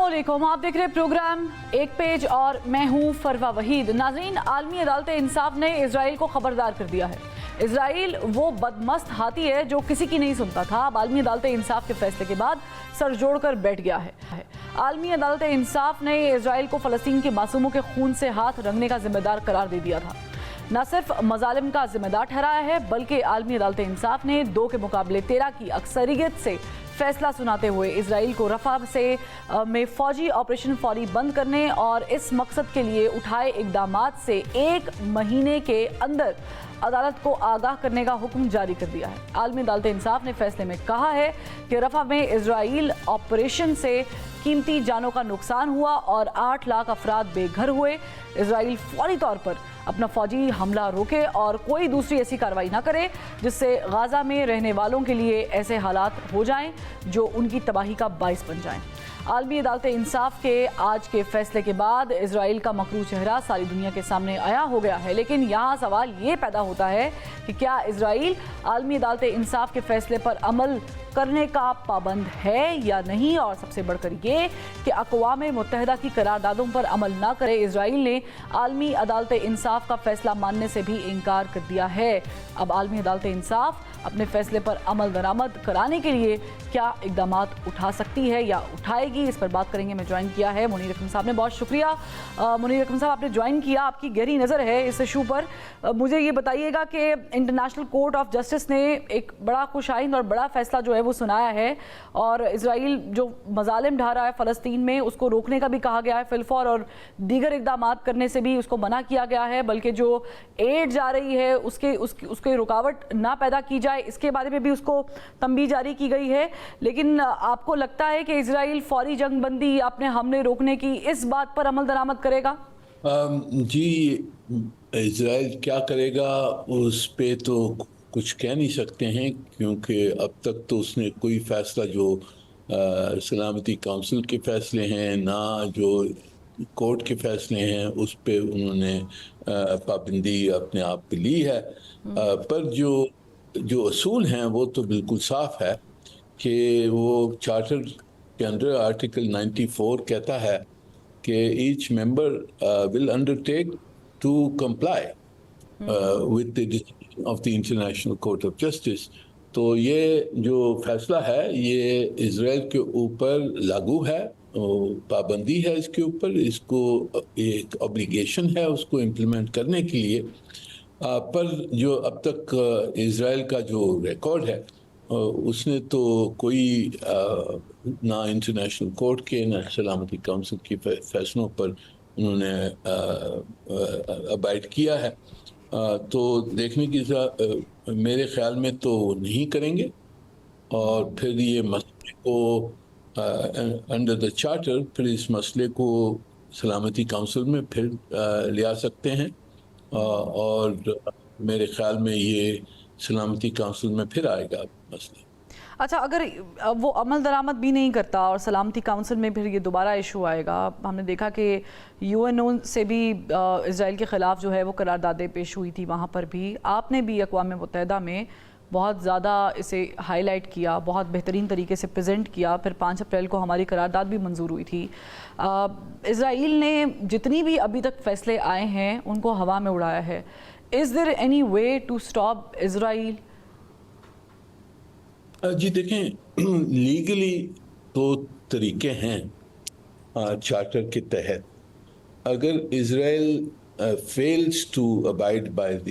अस्सलामुअलैकुम, आप देख रहे हैं प्रोग्राम एक पेज और मैं हूं फरवा वहीद। नाज़रीन, आलमी अदालत इंसाफ ने इजराइल को खबरदार कर दिया है। इजराइल वो बदमस्त हाथी है जो किसी की नहीं सुनता था, अब आलमी अदालत इंसाफ के फैसले के बाद सर जोड़कर बैठ गया है। आलमी अदालत इंसाफ ने इजराइल को फ़लस्तीन के मासूमों के खून से हाथ रंगने का जिम्मेदार करार दे दिया था। न सिर्फ मजालिम का जिम्मेदार ठहराया है, बल्कि आलमी अदालत इंसाफ ने 2 के मुकाबले 13 की अक्सरियत से फैसला सुनाते हुए इजराइल को रफा में फौजी ऑपरेशन फौरी बंद करने और इस मकसद के लिए उठाए इकदामात से 1 महीने के अंदर अदालत को आगाह करने का हुक्म जारी कर दिया है। आलमी अदालत इंसाफ ने फैसले में कहा है कि रफा में इजराइल ऑपरेशन से कीमती जानों का नुकसान हुआ और 8 लाख अफराद बेघर हुए। इजराइल फौरी तौर पर अपना फौजी हमला रोके और कोई दूसरी ऐसी कार्रवाई ना करे जिससे गाजा में रहने वालों के लिए ऐसे हालात हो जाएं जो उनकी तबाही का बाइस बन जाएं। आलमी अदालत इंसाफ के आज के फैसले के बाद इजराइल का मकरू चेहरा सारी दुनिया के सामने आया हो गया है, लेकिन यहाँ सवाल ये पैदा होता है कि क्या इजराइल आलमी अदालत इंसाफ के फैसले पर अमल करने का पाबंद है या नहीं, और सबसे बढ़कर ये कि अक़वाम मुत्तहिदा की करारदादों पर अमल ना करे। इजराइल ने आलमी अदालत इंसाफ का फैसला मानने से भी इनकार कर दिया है। अब आलमी अदालत इंसाफ अपने फैसले पर अमल दरामद कराने के लिए क्या इकदामात उठा सकती है या उठाएगी, इस पर बात करेंगे। मैं ज्वाइन किया है मुनीर अकरम साहब ने, बहुत शुक्रिया मुनीर अकरम साहब, आपने ज्वाइन किया, आपकी गहरी नज़र है इस इशू पर। मुझे ये बताइएगा कि इंटरनेशनल कोर्ट ऑफ जस्टिस ने एक बड़ा खुशाइंद और बड़ा फैसला जो है वो सुनाया है और इजराइल जो मजालिम ढा रहा है फ़लस्तीन में उसको रोकने का भी कहा गया है फिलफौर, और दीगर इकदामात करने से भी उसको मना किया गया है, बल्कि जो एड जा रही है उसके रुकावट ना पैदा की जाए इसके बारे में भी उसको तंबीह जारी की गई है। लेकिन आपको लगता है कि इजराइल फौरी जंग बंदी अपने हमले रोकने की इस बात पर अमल दरामद करेगा? जी, इजराइल क्या करेगा उस पे तो कुछ कह नहीं सकते हैं, क्योंकि अब तक तो उसने कोई फैसला जो सलामती काउंसिल के फैसले हैं ना जो कोर्ट के फैसले हैं उस पे उन्होंने पाबंदी अपने आप पे ली है। पर जो असूल हैं वो तो बिल्कुल साफ है कि वो चार्टर के अंदर आर्टिकल 94 कहता है कि each member will undertake to comply with the decision of the International Court of Justice. तो ये जो फैसला है ये इजराइल के ऊपर लागू है, पाबंदी है इसके ऊपर, इसको एक ऑब्लिगेशन है उसको इम्प्लीमेंट करने के लिए। पर जो अब तक इजराइल का जो रिकॉर्ड है उसने तो कोई ना इंटरनेशनल कोर्ट के ना सलामती काउंसिल के फैसलों पर उन्होंने अबाइड किया है। तो देखने की मेरे ख्याल में तो नहीं करेंगे और फिर ये मसले को अंडर द चार्टर फिर इस मसले को सलामती काउंसिल में फिर ले आ सकते हैं और मेरे ख्याल में ये सलामती काउंसिल में फिर आएगा मसला। अच्छा, अगर वो अमल दरामद भी नहीं करता और सलामती काउंसिल में फिर ये दोबारा इशू आएगा, हमने देखा कि यूएनओ से भी इजराइल के ख़िलाफ़ जो है वो करारदादें पेश हुई थी, वहाँ पर भी आपने भी अक़वाम मुत्तहिदा में बहुत ज़्यादा इसे हाईलाइट किया, बहुत बेहतरीन तरीके से प्रेजेंट किया। फिर 5 अप्रैल को हमारी करारदाद भी मंजूर हुई थी। इजराइल ने जितनी भी अभी तक फ़ैसले आए हैं उनको हवा में उड़ाया है। Is there any way to stop Israel? जी देखें, लीगली 2 तरीके हैं चार्टर के तहत। अगर Israel fails to abide by the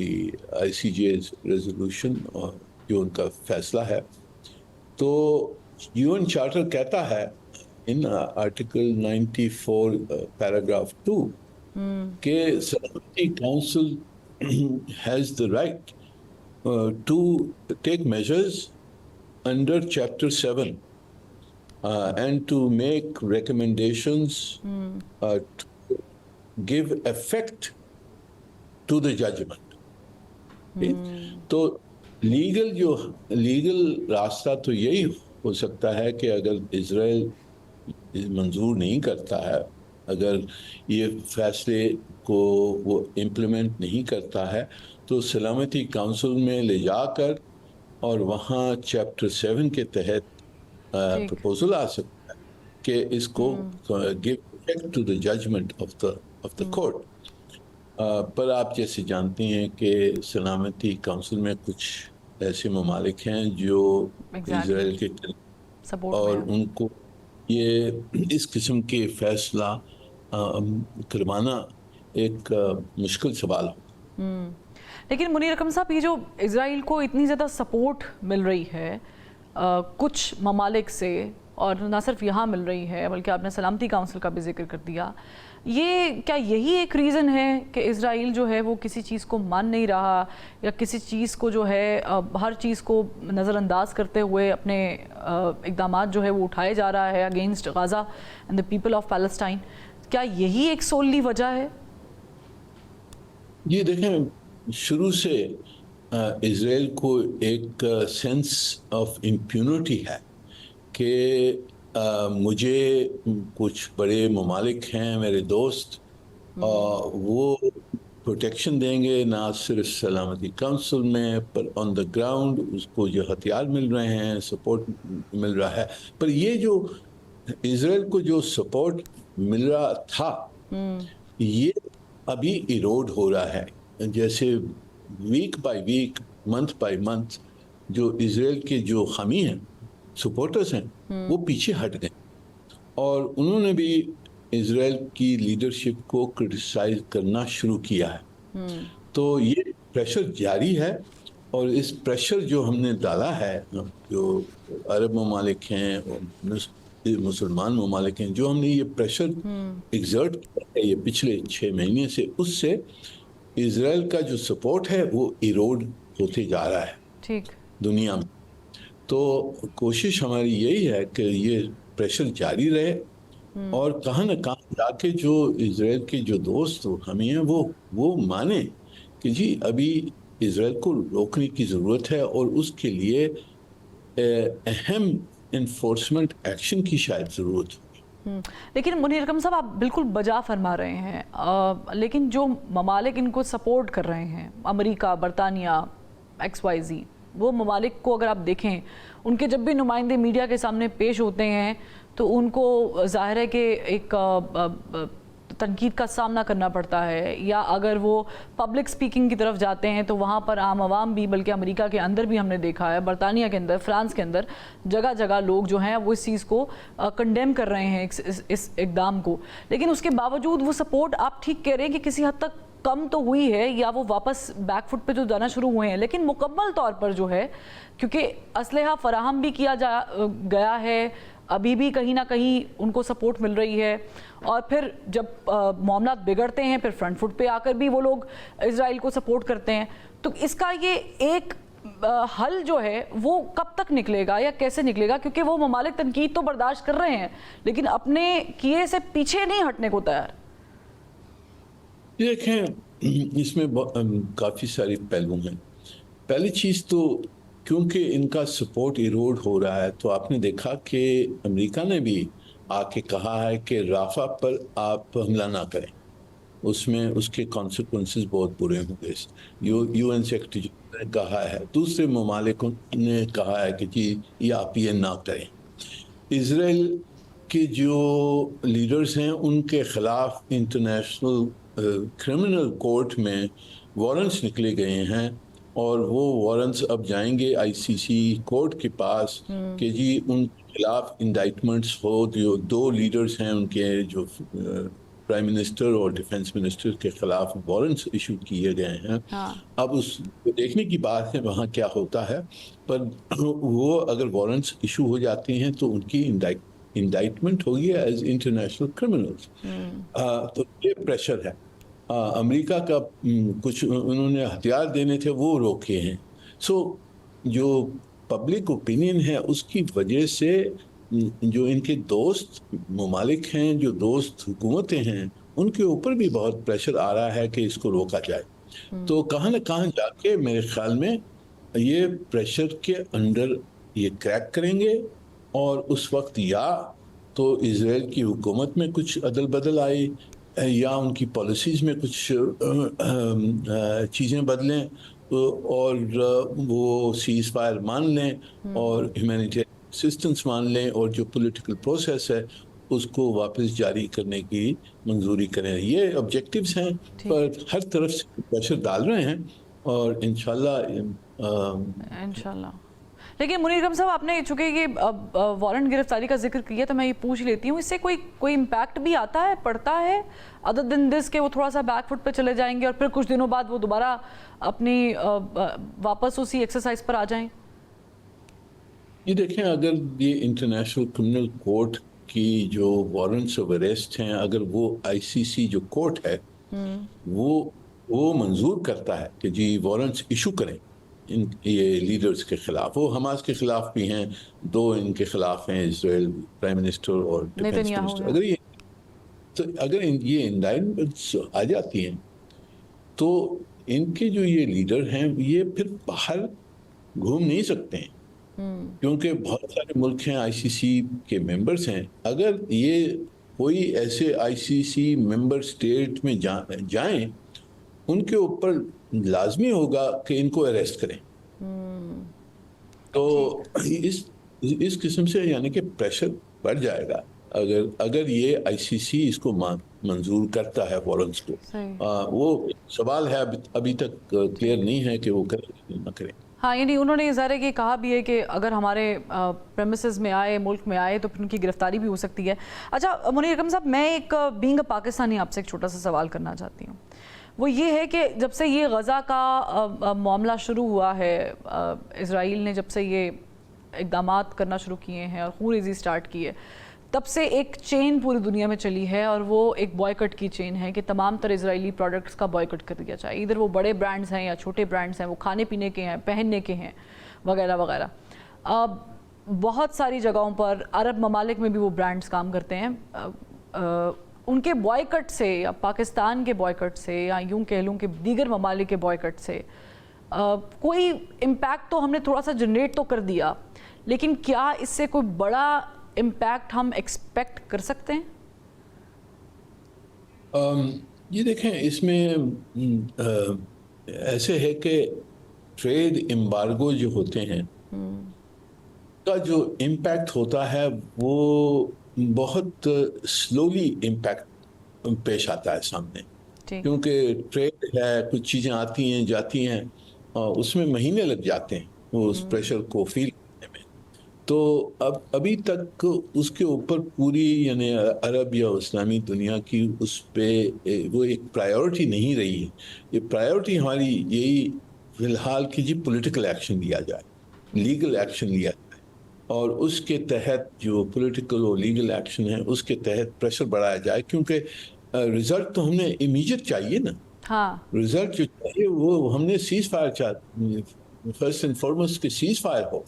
ICJ's resolution और जो उनका फैसला है, तो यूएन चार्टर कहता है इन आर्टिकल 94 पैराग्राफ 2 के सलामती council has the right to take measures under Chapter 7 and to make recommendations to give effect to the judgment. तो लीगल रास्ता तो यही हो सकता है कि अगर इजराइल मंजूर नहीं करता है, अगर ये फैसले को वो इम्प्लीमेंट नहीं करता है, तो सलामती काउंसिल में ले जाकर और वहाँ चैप्टर 7 के तहत प्रपोजल आ सकता है کہ اس کو give effect to the judgment of the court. پر آپ جیسے جانتے ہیں کہ سلامتی کونسل میں کچھ ایسے ممالک ہیں جو اسرائیل کے اور ان کو یہ اس قسم کے فیصلہ کروانا ایک مشکل سوال ہو. لیکن منیر اکرم صاحب، یہ جو اسرائیل کو اتنی زیادہ سپورٹ مل رہی ہے کچھ ممالک سے، اور نہ صرف یہاں مل رہی ہے بلکہ آپ نے سلامتی کونسل کا بھی ذکر کر دیا، یہ کیا یہی ایک ریزن ہے کہ اسرائیل جو ہے وہ کسی چیز کو مان نہیں رہا، یا کسی چیز کو جو ہے ہر چیز کو نظر انداز کرتے ہوئے اپنے اقدامات جو ہے وہ اٹھائے جا رہا ہے against Gaza and the people of Palestine? کیا یہی ایک سوللی وجہ ہے؟ یہ دیکھیں، شروع سے اسرائیل کو ایک سینس آف امپیونٹی ہے کہ مجھے کچھ بڑے ممالک ہیں میرے دوست، وہ پروٹیکشن دیں گے، نہ صرف سلامتی کونسل میں پر آن دا گراؤنڈ اس کو جو ہتھیار مل رہے ہیں، سپورٹ مل رہا ہے. پر یہ جو اسرائیل کو جو سپورٹ مل رہا تھا یہ ابھی ایروڈ ہو رہا ہے. جیسے week by week, month by month جو اسرائیل کے جو حامی ہیں، سپورٹرز ہیں، وہ پیچھے ہٹ گئے، اور انہوں نے بھی اسرائیل کی لیڈرشپ کو کرٹیسائز کرنا شروع کیا ہے. تو یہ پریشر جاری ہے، اور اس پریشر جو ہم نے ڈالا ہے، جو عرب ممالک ہیں اور مسلمان ممالک ہیں، جو ہم نے یہ پریشر ایگزرٹ کیا ہے یہ پچھلے 6 مہینے سے، اس سے اسرائیل کا جو سپورٹ ہے وہ ایروڈ ہوتے جا رہا ہے دنیا میں. تو کوشش ہماری یہی ہے کہ یہ پریشر جاری رہے، اور کہاں نہ کہاں جا کے جو اسرائیل کے جو دوست ہمیں ہیں وہ مانیں کہ جی ابھی اسرائیل کو روکنے کی ضرورت ہے، اور اس کے لیے اہم انفورسمنٹ ایکشن کی شاید ضرورت ہوگی. لیکن منیر اکرم صاحب، آپ بالکل بجا فرما رہے ہیں، لیکن جو ممالک ان کو سپورٹ کر رہے ہیں، امریکہ، برطانیہ، XYZ، وہ ممالک کو اگر آپ دیکھیں، ان کے جب بھی نمائندے میڈیا کے سامنے پیش ہوتے ہیں تو ان کو ظاہر ہے کہ ایک تنقید کا سامنا کرنا پڑتا ہے، یا اگر وہ پبلک سپیکنگ کی طرف جاتے ہیں تو وہاں پر عام عوام بھی، بلکہ امریکہ کے اندر بھی ہم نے دیکھا ہے، برطانیہ کے اندر، فرانس کے اندر، جگہ جگہ لوگ جو ہیں وہ اس چیز کو کنڈیم کر رہے ہیں، اس اقدام کو. لیکن اس کے باوجود وہ سپورٹ، آپ ٹھیک کہہ رہے ہیں کہ کسی حد تک کم تو ہوئی ہے، یا وہ واپس بیک فٹ پہ جو جانا شروع ہوئے ہیں، لیکن مکمل طور پر جو ہے، کیونکہ اسلحہ فراہم بھی کیا گیا ہے، ابھی بھی کہیں نہ کہیں ان کو سپورٹ مل رہی ہے، اور پھر جب معاملات بگڑتے ہیں پھر فرنٹ فٹ پہ آ کر بھی وہ لوگ اسرائیل کو سپورٹ کرتے ہیں. تو اس کا یہ ایک حل جو ہے وہ کب تک نکلے گا یا کیسے نکلے گا؟ کیونکہ وہ ممالک تنقید تو برداشت کر رہے ہیں لیکن اپنے کیے سے پیچھے نہیں ہٹنے کو تیار. دیکھیں، اس میں کافی ساری پہلو ہیں. پہلی چیز تو کیونکہ ان کا سپورٹ ایروڈ ہو رہا ہے، تو آپ نے دیکھا کہ امریکہ نے بھی آ کے کہا ہے کہ رافع پر آپ حملہ نہ کریں، اس میں اس کے کانسیکوینسز بہت برے ہوں گے. یو این سیکرٹری جنرل نے کہا ہے، دوسرے ممالکوں نے کہا ہے کہ جی یہ آپ یہ نہ کریں. اسرائیل کے جو لیڈرز ہیں ان کے خلاف انٹرنیشنل کرمنل کورٹ میں وارنٹس نکلے گئے ہیں، اور وہ وارنٹس اب جائیں گے ICC کورٹ کے پاس کہ جی ان کے خلاف انڈائٹمنٹس ہو. جو 2 لیڈرز ہیں ان کے، جو پرائم منسٹر اور ڈیفنس منسٹر کے خلاف وارنٹس ایشو کیے گئے ہیں. اب اس دیکھنے کی بات ہے وہاں کیا ہوتا ہے، پر وہ اگر وارنٹس ایشو ہو جاتے ہیں تو ان کی انڈائٹمنٹ ہوگی ایز انٹرنیشنل کرمنلز. تو یہ پریشر ہے. امریکہ کا کچھ انہوں نے ہتھیار دینے تھے وہ روکے ہیں. سو جو پبلک اوپینین ہے اس کی وجہ سے جو ان کے دوست ممالک ہیں، جو دوست حکومتیں ہیں، ان کے اوپر بھی بہت پریشر آ رہا ہے کہ اس کو روکا جائے. تو کہاں نہ کہاں جا کے میرے خیال میں یہ پریشر کے انڈر یہ کریک کریں گے، اور اس وقت یا تو اسرائیل کی حکومت میں کچھ عدل بدل آئی، یا ان کی پالیسیز میں کچھ چیزیں بدلیں، اور وہ سیز فائر مان لیں اور ہیومینیٹیرین اسسٹنس مان لیں، اور جو پولیٹیکل پروسیس ہے उसको वापस जारी करने की मंजूरी करें। ये ऑब्जेक्टिव्स हैं, पर हर तरफ से प्रेशर डाल रहे हैं और इंशाल्लाह। लेकिन मुनीर अकरम साहब, आपने चूंकि ये वारंट गिरफ्तारी का जिक्र किया तो मैं ये पूछ लेती हूँ, इससे कोई इम्पैक्ट भी आता है, पड़ता है, अदर दिन दिस के वो थोड़ा सा बैकफुट पे चले जाएंगे और फिर कुछ दिनों बाद वो दोबारा अपनी वापस उसी एक्सरसाइज पर आ जाएं? ये देखें, अगर ये इंटरनेशनल क्रिमिनल कोर्ट की जो वारंट्स ऑफ अरेस्ट हैं, अगर वो आईसीसी जो कोर्ट है वो मंजूर करता है कि जी वारंट्स इशू करें ये लीडर्स के खिलाफ, वो हमास के खिलाफ भी हैं, 2 इनके खिलाफ हैं, इजराइल प्राइम मिनिस्टर और डिफेंस मिनिस्टर। अगर ये इंडाइटमेंट्स आ जाती हैं तो इनके जो ये लीडर हैं ये फिर बाहर घूम नहीं सकते हैं, क्योंकि बहुत सारे मुल्क हैं आईसीसी के मेंबर्स हैं। अगर ये कोई ऐसे आईसीसी मेंबर स्टेट में जाएं, उनके ऊपर लाजमी होगा कि इनको अरेस्ट करें। तो इस किस्म से यानी कि प्रेशर बढ़ जाएगा अगर ये आईसीसी इसको मंजूर करता है वारंट्स को। वो सवाल है, अभी तक क्लियर नहीं है कि वो करें या ना करें। हाँ, यानी उन्होंने ज़ाहिर है कहा भी है कि अगर हमारे प्रेमिसेस में आए, मुल्क में आए, तो फिर उनकी गिरफ्तारी भी हो सकती है। अच्छा मुनीर अकरम साहब, मैं एक बीइंग पाकिस्तानी आपसे एक छोटा सा सवाल करना चाहती हूँ। वो ये है कि जब से ये गज़ा का मामला शुरू हुआ है, इज़राइल ने जब से ये इक़दामात करना शुरू किए हैं और खून-रेज़ी स्टार्ट की है, तब से एक चेन पूरी दुनिया में चली है और वो एक बॉयकट की चेन है कि तमाम तर इजरायली प्रोडक्ट्स का बॉयकट कर दिया जाए। इधर वो बड़े ब्रांड्स हैं या छोटे ब्रांड्स हैं, वो खाने पीने के हैं, पहनने के हैं, वगैरह वगैरह। बहुत सारी जगहों पर अरब ममालिक में भी वो ब्रांड्स काम करते हैं। उनके बॉयकट से या पाकिस्तान के बॉयकट से या यूँ कह लूँ कि दीगर ममालिक के बॉयकट से कोई इम्पैक्ट तो हमने थोड़ा सा जनरेट तो कर दिया, लेकिन क्या इससे कोई बड़ा इम्पैक्ट हम एक्सपेक्ट कर सकते हैं? ये देखें, इसमें ऐसे है कि ट्रेड एम्बार्गो जो होते हैं का जो इम्पैक्ट होता है वो बहुत स्लोली इम्पैक्ट पेश आता है सामने, क्योंकि ट्रेड है, कुछ चीज़ें आती हैं जाती हैं और उसमें महीने लग जाते हैं वो उस प्रेशर को फील करने में। तो अब अभी तक उसके ऊपर पूरी यानी अरब या इस्लामी दुनिया की उस पे वो एक प्रायोरिटी नहीं रही है। ये प्रायोरिटी हमारी यही फिलहाल कि जी पॉलिटिकल एक्शन लिया जाए, लीगल एक्शन लिया जाए और उसके तहत जो पॉलिटिकल और लीगल एक्शन है उसके तहत प्रेशर बढ़ाया जाए, क्योंकि रिजल्ट तो हमने इमीडिएट चाहिए ना। हाँ, रिजल्ट जो चाहिए वो हमने सीज फायर चाहते, फर्स्ट एंड फॉरमोस्ट कि सीज फायर हो,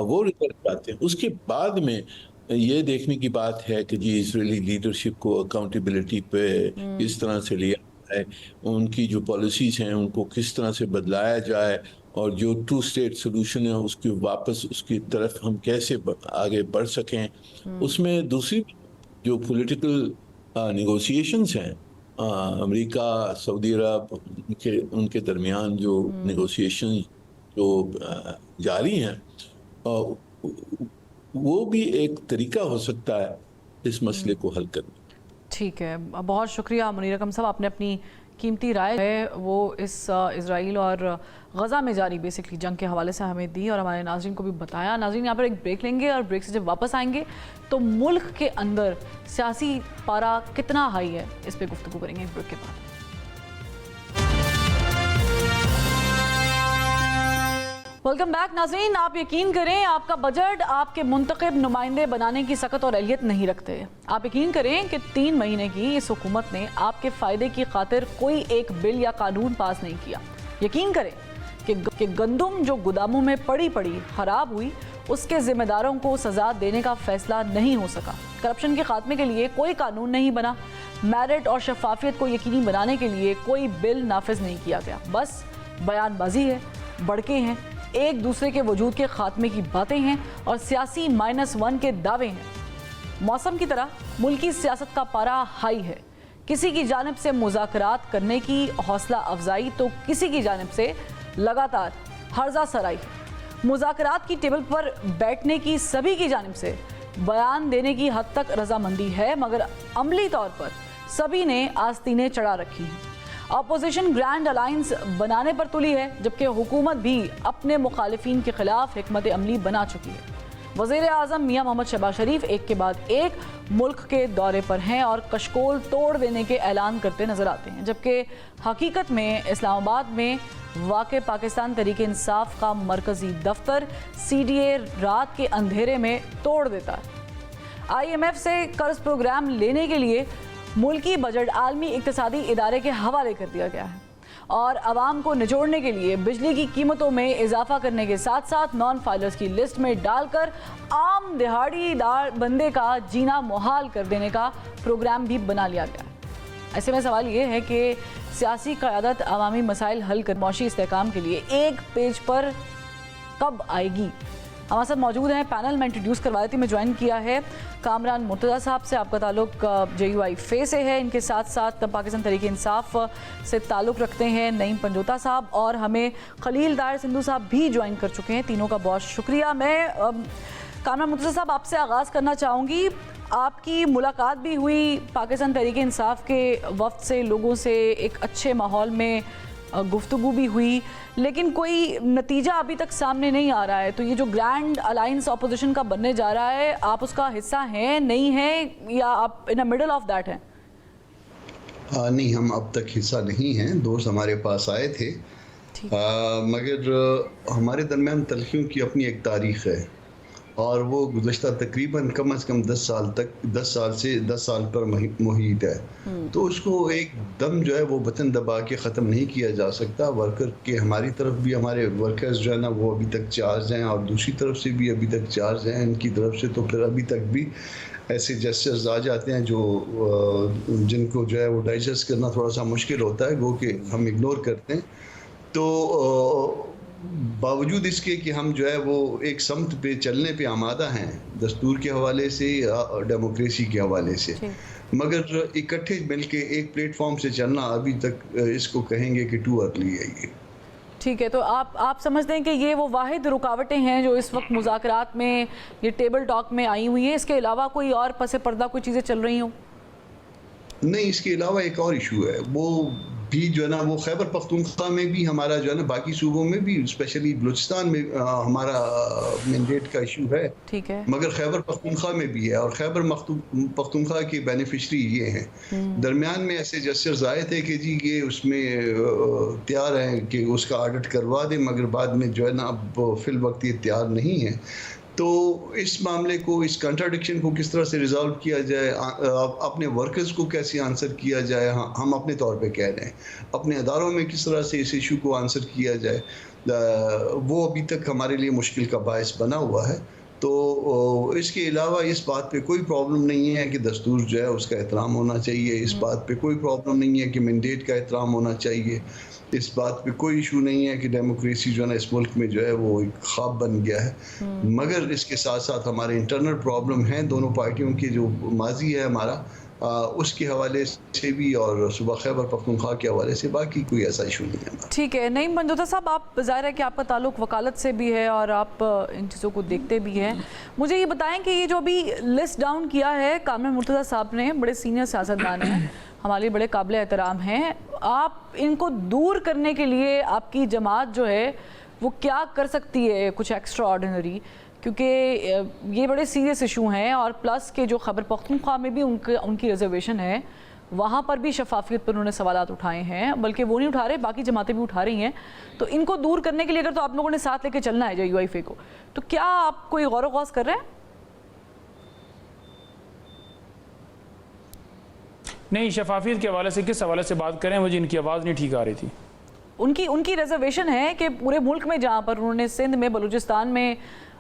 वो रिजल्ट चाहते हैं। उसके बाद में ये देखने की बात है कि जी इजरायली लीडरशिप को अकाउंटेबिलिटी पे किस तरह से लिया जाए, उनकी जो पॉलिसीज हैं उनको किस तरह से बदलाया जाए और जो 2 स्टेट सोल्यूशन है उसकी वापस उसकी तरफ हम कैसे आगे बढ़ सकें। उसमें दूसरी जो पॉलिटिकल नेगोशिएशंस हैं अमेरिका सऊदी अरब उनके दरमियान जो नेगोशिएशन जो जारी हैं वो भी एक तरीका हो सकता है इस मसले को हल करने। ठीक है, बहुत शुक्रिया मुनीर अकरम साहब, आपने अपनी कीमती राय है वो इस इजराइल और गज़ा में जारी बेसिकली जंग के हवाले से हमें दी और हमारे नाज़रीन को भी बताया। नाज़रीन, यहाँ पर एक ब्रेक लेंगे और ब्रेक से जब वापस आएंगे तो मुल्क के अंदर सियासी पारा कितना हाई है इस पर गुफ्तगू करेंगे ब्रेक के बाद। वेलकम बैक नाज़रीन। आप यकीन करें आपका बजट आपके मुंतखब नुमाइंदे बनाने की सकत और अहलियत नहीं रखते। आप यकीन करें कि 3 महीने की इस हुकूमत ने आपके फ़ायदे की खातिर कोई एक बिल या कानून पास नहीं किया। यकीन करें कि गंदम जो गोदामों में पड़ी ख़राब हुई उसके ज़िम्मेदारों को सज़ा देने का फ़ैसला नहीं हो सका। करप्शन के खात्मे के लिए कोई कानून नहीं बना। मेरिट और शफाफियत को यकीनी बनाने के लिए कोई बिल नाफिज नहीं किया गया। बस बयानबाजी है, बड़के हैं, एक दूसरे के वजूद के खात्मे की बातें हैं और सियासी -1 के दावे हैं। मौसम की तरह मुल्की सियासत का पारा हाई है। किसी की जानिब से मुज़ाकरात करने की हौसला अफजाई तो किसी की जानिब से लगातार हर्जा सराई है। मुज़ाकरात की टेबल पर बैठने की सभी की जानिब से बयान देने की हद तक रजामंदी है, मगर अमली तौर पर सभी ने आस्तीनें चढ़ा रखी हैं। अपोजिशन ग्रैंड अलायंस बनाने पर तुली है, जबकि हुकूमत भी अपने मुखालिफिन के खिलाफ हिकमत अमली बना चुकी है। वज़ीर आज़म मियां मोहम्मद शहबाज शरीफ एक के बाद एक मुल्क के दौरे पर हैं और कशकोल तोड़ देने के ऐलान करते नजर आते हैं, जबकि हकीकत में इस्लामाबाद में वाक़ पाकिस्तान तहरीक इंसाफ का मरकज़ी दफ्तर CDA रात के अंधेरे में तोड़ देता है। IMF से कर्ज प्रोग्राम लेने के लिए मुल्की बजट आलमी इक़्तिसादी इदारे के हवाले कर दिया गया है और आवाम को निचोड़ने के लिए बिजली की कीमतों में इजाफा करने के साथ साथ नॉन फाइलर्स की लिस्ट में डालकर आम दिहाड़ीदार बंदे का जीना मुहाल कर देने का प्रोग्राम भी बना लिया गया है। ऐसे में सवाल ये है कि सियासी क़यादत अवामी मसाइल हल कर मौशी इस्तेहकाम के लिए एक पेज पर कब आएगी। हमारे साथ मौजूद हैं पैनल में इंट्रोड्यूस करवा देती मैं ज्वाइन किया है कामरान मुर्तज़ा साहब से, आपका ताल्लुक JUI फे से है, इनके साथ साथ पाकिस्तान तहरीक इंसाफ से ताल्लुक़ रखते हैं नईम पंजोता साहब, और हमें खलील दायर सिंधु साहब भी ज्वाइन कर चुके हैं। तीनों का बहुत शुक्रिया। मैं कामरान मुर्तज़ा साहब आपसे आगाज़ करना चाहूँगी। आपकी मुलाकात भी हुई पाकिस्तान तहरीक इंसाफ के वफ्द से, लोगों से एक अच्छे माहौल में गुफ्तगू भी हुई, लेकिन कोई नतीजा अभी तक सामने नहीं आ रहा है। तो ये जो ग्रैंड अलायंस अपोजिशन का बनने जा रहा है, आप उसका हिस्सा हैं, नहीं हैं, या आप in the middle of that हैं? नहीं, हम अब तक हिस्सा नहीं हैं। दोस्त हमारे पास आए थे, मगर हमारे दरमियान तलखियों की अपनी एक तारीख़ है और वो गुज़श्ता तकरीबन कम से कम 10 साल पर मुहित है। तो उसको एक दम जो है वो बटन दबा के ख़त्म नहीं किया जा सकता। वर्कर के हमारी तरफ भी हमारे वर्कर्स जो है ना वो अभी तक चार्ज हैं और दूसरी तरफ से भी अभी तक चार्ज हैं इनकी तरफ से। तो फिर अभी तक भी ऐसे जेस्चर्स आ जाते हैं जो जिनको जो है वो डाइजेस्ट करना थोड़ा सा मुश्किल होता है, वो कि हम इग्नोर करते हैं। तो बावजूद इसके कि हम जो है वो एक समत पे चलने पे आमादा हैं, दस्तूर के हवाले से या डेमोक्रेसी के हवाले से, मगर इकट्ठे मिलके एक प्लेटफॉर्म से चलना अभी तक इसको कहेंगे कि टू अर्ली है ये। ठीक है, तो आप समझते हैं कि ये वो वाहिद रुकावटें हैं जो इस वक्त मुज़ाकरात में, ये टेबल टॉक में आई हुई हैं, इसके अलावा कोई और पसे पर्दा कोई चीज़ें चल रही हों? नहीं, इसके अलावा एक और इशू है, वो भी जो है ना वो खैबर पख्तूनख्वा में भी हमारा जो है ना, बाकी सूबों में भी, स्पेशली बलूचिस्तान में हमारा मैंडेट का इशू है। ठीक है, मगर खैबर पख्तूनख्वा में भी है और खैबर पख्तूनख्वा के बेनिफिशरी ये हैं। दरमियान में ऐसे जेस्चर्स आए थे कि जी ये उसमें तैयार हैं कि उसका ऑडिट करवा दें, मगर बाद में जो है ना अब फिल वक्त ये तैयार नहीं है। तो इस मामले को, इस कंट्राडिक्शन को किस तरह से रिजॉल्व किया जाए, अपने वर्कर्स को कैसे आंसर किया जाए, हम अपने तौर पे कह रहे हैं, अपने अदारों में किस तरह से इस इशू को आंसर किया जाए, वो अभी तक हमारे लिए मुश्किल का बायस बना हुआ है। तो इसके अलावा इस बात पे कोई प्रॉब्लम नहीं है कि दस्तूर जो है उसका एहतराम होना चाहिए, इस बात पे कोई प्रॉब्लम नहीं है कि मैंडेट का एहतराम होना चाहिए, इस बात पे कोई इशू नहीं है कि डेमोक्रेसी जो है ना इस मुल्क में जो है वो एक ख्वाब बन गया है। मगर इसके साथ साथ हमारे इंटरनल प्रॉब्लम हैं दोनों पार्टियों की, जो माजी है हमारा उसके हवाले से भी और सुबह खैबर पख्तूनख्वा के हवाले से, बाकी कोई ऐसा इशू नहीं है। ठीक है, नईम पंजोता साहब, आप ज़ाहिर है कि आपका ताल्लुक वकालत से भी है और आप इन चीज़ों को देखते भी हैं। मुझे ये बताएं कि ये जो अभी लिस्ट डाउन किया है कामरान मुर्तज़ा साहब ने, बड़े सीनियर सियासतदान हैं, हमारे बड़े काबिल एहतराम हैं, आप इनको दूर करने के लिए आपकी जमात जो है वो क्या कर सकती है कुछ एक्स्ट्रा ऑर्डिनरी? क्योंकि ये बड़े सीरियस इशू हैं और प्लस के जो खैबर पख्तूनख्वा में भी उनकी रिजर्वेशन है, वहाँ पर भी शफाफियत पर उन्होंने सवालात उठाए हैं, बल्कि वो नहीं उठा रहे, बाकी जमातें भी उठा रही हैं। तो इनको दूर करने के लिए अगर तो आप लोगों ने साथ लेके चलना है JUI फे को, तो क्या आप कोई गौर व गौस कर रहे हैं? नहीं, शफाफियत के हवाले से किस हवाले से बात करें, मुझे इनकी आवाज़ नहीं ठीक आ रही थी। उनकी रिजर्वेशन है कि पूरे मुल्क में, जहाँ पर उन्होंने सिंध में, बलूचिस्तान में,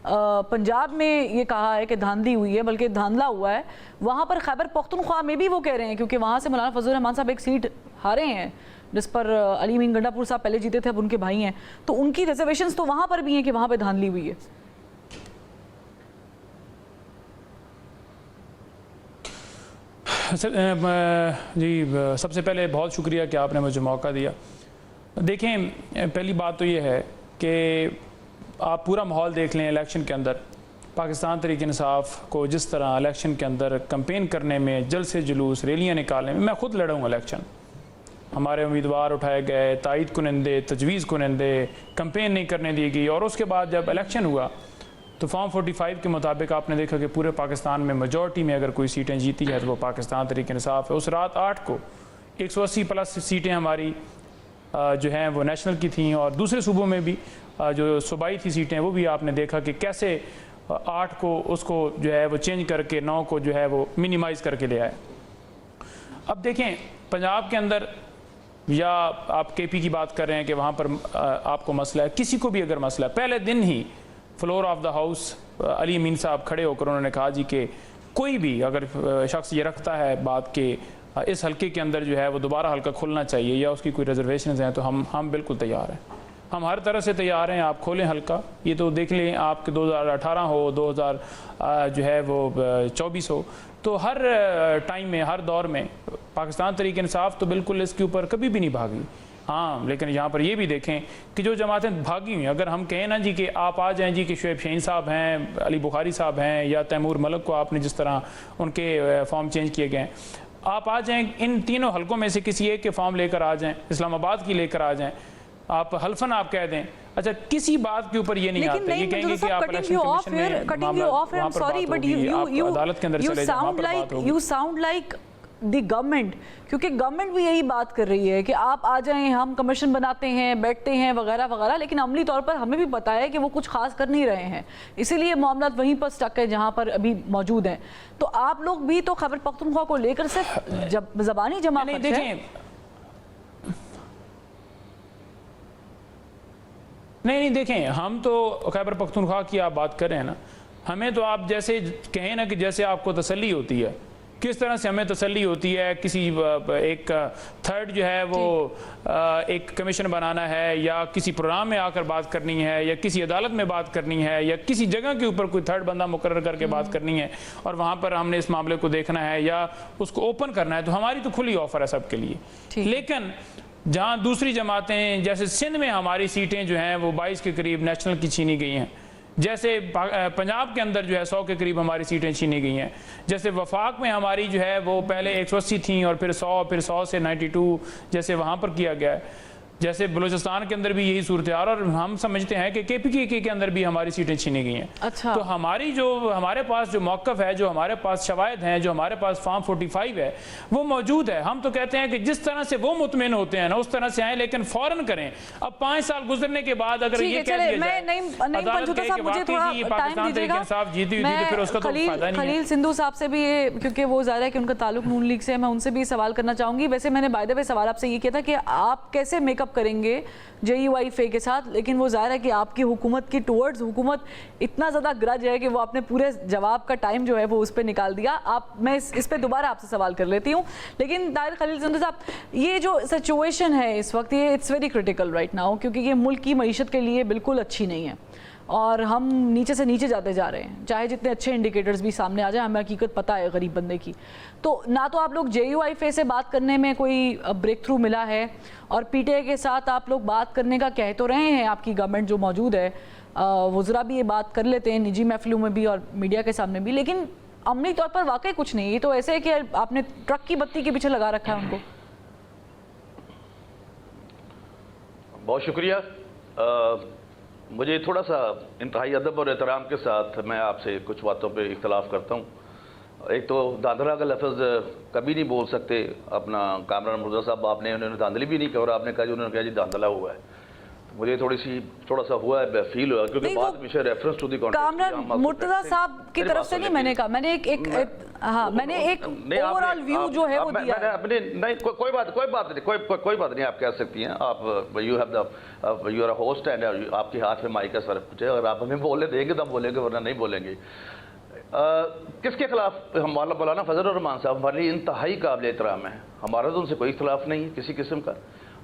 पंजाब में ये कहा है कि धांधली हुई है, बल्कि धांधला हुआ है, वहाँ पर खैबर पख्तूनख्वा में भी वो कह रहे हैं, क्योंकि वहाँ से मौलाना फजल रहमान साहब एक सीट हारे हैं जिस पर अली मीन गंडापुर साहब पहले जीते थे, अब उनके भाई हैं, तो उनकी रिजर्वेशंस तो वहाँ पर भी हैं कि वहाँ पर धांधली हुई है। जी, सबसे पहले बहुत शुक्रिया कि आपने मुझे मौका दिया। देखें, पहली बात तो ये है कि आप पूरा माहौल देख लें इलेक्शन के अंदर, پاکستان تحریک انصاف کو جس طرح الیکشن کے اندر کمپین کرنے میں جلد سے جلوس ریلیاں نکالنے میں خود لڑا ہوں الیکشن، ہمارے امیدوار اٹھائے گئے، تائید کنندے، تجویز کنندے، کمپین نہیں کرنے دی گئی، اور اس کے بعد جب الیکشن ہوا تو فارم 45 کے مطابق آپ نے دیکھا کہ پورے پاکستان میں میجورٹی میں اگر کوئی سیٹیں جیتی ہے تو وہ پاکستان تحریک انصاف ہے۔ اس رات 8 کو 180 پلس سیٹیں ہماری جو ہیں وہ نیشنل کی تھیں، اور دوسرے صوبوں میں بھی جو صوبائی تھی سیٹیں وہ بھی آپ نے دیکھا کہ کیسے 8 کو اس کو جو ہے وہ چینج کر کے 9 کو جو ہے وہ منیمائز کر کے لے آئے۔ اب دیکھیں پنجاب کے اندر یا آپ کے پی کی بات کر رہے ہیں کہ وہاں پر آپ کو مسئلہ ہے، کسی کو بھی اگر مسئلہ ہے، پہلے دن ہی فلور آف دا ہاؤس علی امین صاحب کھڑے ہو کر انہوں نے کہا جی کہ کوئی بھی اگر شخص یہ رکھتا ہے بات کہ اس حلقے کے اندر جو ہے وہ دوبارہ حلقہ کھلنا چاہیے یا اس کی کوئی ریزرویشنز ہیں تو ہم بالکل تیار ہیں، ہم ہر طرح سے تیار ہیں، آپ کھولیں حلقہ، یہ تو دیکھ لیں آپ کے 2018 ہو 2000 جو ہے وہ 24 ہو، تو ہر ٹائم میں ہر دور میں پاکستان تحریک انصاف تو بالکل اس کے اوپر کبھی بھی نہیں بھاگی۔ ہاں لیکن یہاں پر یہ بھی دیکھیں کہ جو جماعتیں بھاگی ہوئی، اگر ہم کہیں نا جی کہ آپ آ جائیں جی کہ شعیب شاہین صاحب ہیں، علی بخاری صاحب ہیں، یا تیمور ملک کو آپ نے جس طرح ان کے فارم چینج کیے گئے، آپ آ جائیں ان تینوں حلقوں میں سے کسی ایک کے فارم لے کر آ جائیں، اسلام آباد کی لے کر آ جائیں، آپ حلفاً آپ کہہ دیں، اچھا کسی بات کے اوپر یہ نہیں آتے، یہ کہیں گے کہ آپ الیکشن کمیشن میں معاملہ وہاں پر بات ہوگی، آپ عدالت کے اندر چلے جائیں، وہاں پر بات ہوگی۔ You sound like the government, کیونکہ گورنمنٹ بھی یہی بات کر رہی ہے کہ آپ آ جائیں، ہم کمیشن بناتے ہیں، بیٹھتے ہیں وغیرہ وغیرہ، لیکن عملی طور پر ہمیں بھی پتہ ہے کہ وہ کچھ خاص کر نہیں رہے ہیں، اسی لیے معاملات وہیں پر سٹک ہے جہاں پر ابھی موجود ہیں۔ تو آپ لوگ بھی تو خیبر پختونخوا کو لے کر صرف زبانی جمع کرتے ہیں۔ نہیں دیکھیں، ہم تو خیبر پختونخوا کی آپ بات کر رہے ہیں نا، ہمیں تو آپ جیسے کہیں نا کہ جیسے آپ کو تسلی ہوتی ہے، کس طرح سے ہمیں تسلی ہوتی ہے کسی ایک تھرڈ جو ہے وہ ایک کمیشن بنانا ہے یا کسی پروگرام میں آ کر بات کرنی ہے یا کسی عدالت میں بات کرنی ہے یا کسی جگہ کے اوپر کوئی تھرڈ بندہ مقرر کر کے بات کرنی ہے اور وہاں پر ہم نے اس معاملے کو دیکھنا ہے یا اس کو اوپن کرنا ہے، تو ہماری تو کھلی آفر ہے سب کے لیے۔ لیکن جہاں دوسری جماعتیں جیسے سندھ میں ہماری سیٹیں جو ہیں وہ 22 کے قریب نیشنل کی چھینی گئی ہیں، جیسے پنجاب کے اندر جو ہے 100 کے قریب ہماری سیٹیں چھینی گئی ہیں، جیسے وفاق میں ہماری جو ہے وہ پہلے 180 تھیں اور پھر 100 پھر 100 سے 92 جیسے وہاں پر کیا گیا ہے، جیسے بلوچستان کے اندر بھی یہی صورتحال، اور ہم سمجھتے ہیں کہ کے پی کے اندر بھی ہماری سیٹیں چھینی گئی ہیں۔ تو ہماری جو ہمارے پاس جو موقف ہے، جو ہمارے پاس شواہد ہیں، جو ہمارے پاس فارم 45 ہے وہ موجود ہے۔ ہم تو کہتے ہیں کہ جس طرح سے وہ مطمئن ہوتے ہیں نا اس طرح سے آئیں، لیکن فوراً کریں۔ اب 5 سال گزرنے کے بعد اگر یہ کہہ دیا جائے عدالت کہے کہ واقعی یہ پاکستان تحریک انصاف جیتی ہوئی تھی تو پھر اس کا تو فائدہ نہیں ہے۔ خلیل سندھو صاحب سے بھی، کیونکہ وہ ظاہر ہے کہ ان کا تعلق نون لیگ سے ہے، میں ان سے بھی سوال کرنا چاہوں گی۔ ویسے میں نے بائی دا وے سوال آپ سے یہ کیا تھا کہ آپ کیسے میک اپ کریں گے JUIFA کے ساتھ، لیکن وہ ظاہر ہے کہ آپ کی حکومت کی ٹورڈز حکومت اتنا زیادہ گرج ہے کہ وہ آپ نے پورے جواب کا ٹائم جو ہے وہ اس پہ نکال دیا۔ میں اس پہ دوبارہ آپ سے سوال کر لیتی ہوں، لیکن طاہر خلیل سندھو صاحب، یہ جو سچویشن ہے اس وقت، یہ it's very critical right now, کیونکہ یہ ملک کی معیشت کے لیے بالکل اچھی نہیں ہے اور ہم نیچے سے نیچے جاتے جا رہے ہیں، چاہے جتنے اچھے انڈیکیٹرز بھی سامنے آ جائیں، ہمیں حقیقت پتہ ہے غریب بندے کی۔ تو نہ تو آپ لوگ JUIFA سے بات کرنے میں کوئی بریک تھرو ملا ہے، اور PTI کے ساتھ آپ لوگ بات کرنے کا کہہ تو رہے ہیں، آپ کی گورنمنٹ جو موجود ہے، وزراء بھی یہ بات کر لیتے ہیں نجی محفلوں میں بھی اور میڈیا کے سامنے بھی، لیکن عملی طور پر واقعی کچھ نہیں۔ یہ تو ایسے ہے کہ آپ نے ٹرک کی بتی کے پیچھے لگا رکھا ہے ان کو۔ بہت شکریہ۔ مجھے تھوڑا سا انتہائی ادب اور احترام کے ساتھ میں آپ سے کچھ باتوں پہ اختلاف کرتا ہوں۔ ایک تو دھاندلا کا لفظ کبھی نہیں بول سکتے، اپنا کامران مرزا صاحب آپ نے انہوں نے دھاندلی بھی نہیں کہا اور آپ نے کہا انہوں نے کہا جی دھاندلا ہوا ہے، مجھے تھوڑا سا ہوا ہے فیل ہوا، کیونکہ بعد میں reference to the Kamran Murtaza sahib کی طرف سے نہیں میں نے کہا، میں نے ایک اوور آل ویو جو ہے وہ دیا ہے۔ نہیں کوئی بات نہیں، آپ کہہ سکتی ہیں، آپ you are a host and آپ کے ہاتھ میں مائک ہے سر کچھ، اگر آپ ہمیں بولنے دیں گے تو ہم بولیں گے ورنہ نہیں بولیں گے۔ کس کے خلاف؟ ہمارا مولانا فضل الرحمان صاحب ہمارے لیے انتہائی قابل احترام ہے، ہمارا تو ان سے کوئی اختلاف نہیں ہے کسی قسم کا،